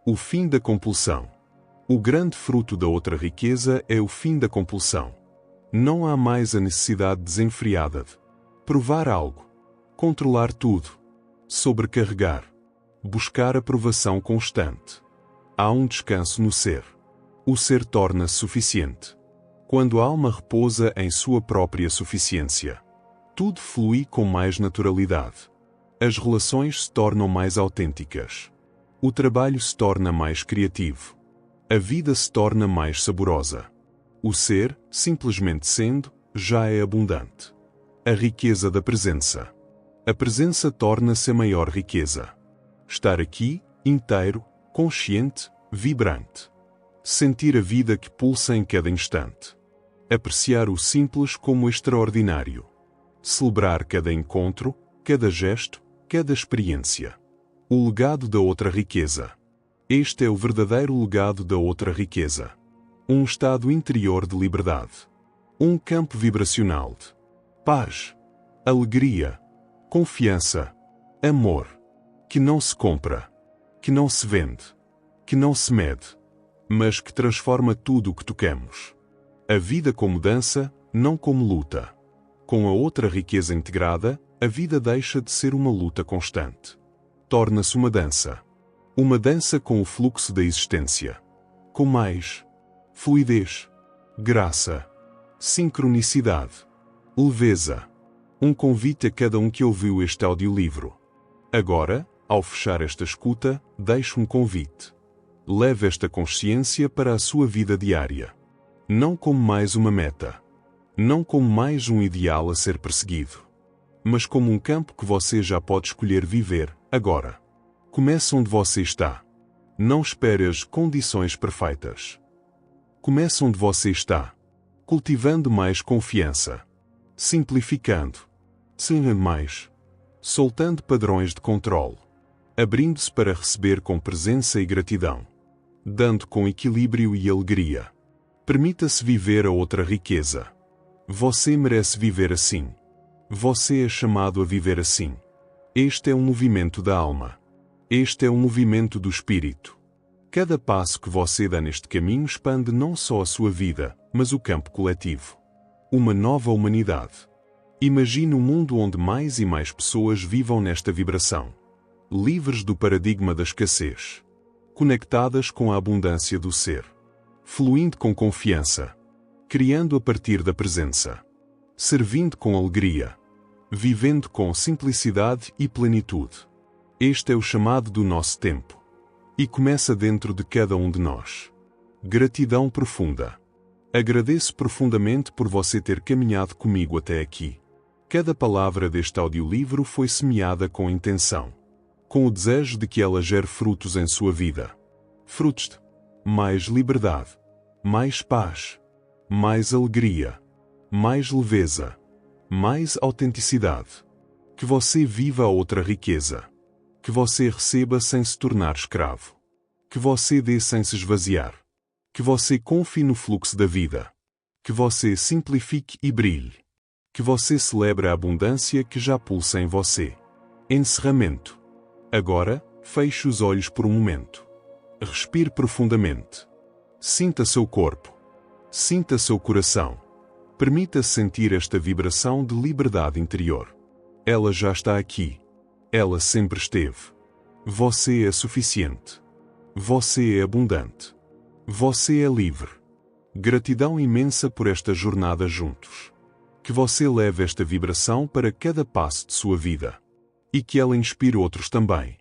o fim da compulsão. O grande fruto da outra riqueza é o fim da compulsão. Não há mais a necessidade desenfreada de provar algo, controlar tudo, sobrecarregar, buscar aprovação constante. Há um descanso no ser. O ser torna-se suficiente. Quando a alma repousa em sua própria suficiência, tudo flui com mais naturalidade. As relações se tornam mais autênticas. O trabalho se torna mais criativo. A vida se torna mais saborosa. O ser, simplesmente sendo, já é abundante. A riqueza da presença. A presença torna-se a maior riqueza. Estar aqui, inteiro, consciente, vibrante. Sentir a vida que pulsa em cada instante. Apreciar o simples como extraordinário. Celebrar cada encontro, cada gesto, cada experiência. O legado da outra riqueza. Este é o verdadeiro legado da outra riqueza. Um estado interior de liberdade. Um campo vibracional de paz, alegria, confiança, amor, que não se compra, que não se vende, que não se mede, mas que transforma tudo o que tocamos. A vida como dança, não como luta. Com a outra riqueza integrada, a vida deixa de ser uma luta constante. Torna-se uma dança. Uma dança com o fluxo da existência. Com mais fluidez, graça, sincronicidade, leveza. Um convite a cada um que ouviu este audiolivro. Agora, ao fechar esta escuta, deixo um convite. Leve esta consciência para a sua vida diária. Não como mais uma meta. Não como mais um ideal a ser perseguido. Mas como um campo que você já pode escolher viver, agora. Comece onde você está. Não espere as condições perfeitas. Comece onde você está. Cultivando mais confiança. Simplificando. Sendo mais. Soltando padrões de controle. Abrindo-se para receber com presença e gratidão. Dando com equilíbrio e alegria. Permita-se viver a outra riqueza. Você merece viver assim. Você é chamado a viver assim. Este é um movimento da alma. Este é um movimento do espírito. Cada passo que você dá neste caminho expande não só a sua vida, mas o campo coletivo. Uma nova humanidade. Imagine um mundo onde mais e mais pessoas vivam nesta vibração. Livres do paradigma da escassez. Conectadas com a abundância do ser. Fluindo com confiança. Criando a partir da presença. Servindo com alegria. Vivendo com simplicidade e plenitude. Este é o chamado do nosso tempo. E começa dentro de cada um de nós. Gratidão profunda. Agradeço profundamente por você ter caminhado comigo até aqui. Cada palavra deste audiolivro foi semeada com intenção. Com o desejo de que ela gere frutos em sua vida. Frutos de mais liberdade, mais paz, mais alegria, mais leveza, mais autenticidade. Que você viva a outra riqueza. Que você receba sem se tornar escravo. Que você dê sem se esvaziar. Que você confie no fluxo da vida. Que você simplifique e brilhe. Que você celebre a abundância que já pulsa em você. Encerramento. Agora, feche os olhos por um momento. Respire profundamente. Sinta seu corpo. Sinta seu coração. Permita-se sentir esta vibração de liberdade interior. Ela já está aqui. Ela sempre esteve. Você é suficiente. Você é abundante. Você é livre. Gratidão imensa por esta jornada juntos. Que você leve esta vibração para cada passo de sua vida. E que ela inspire outros também.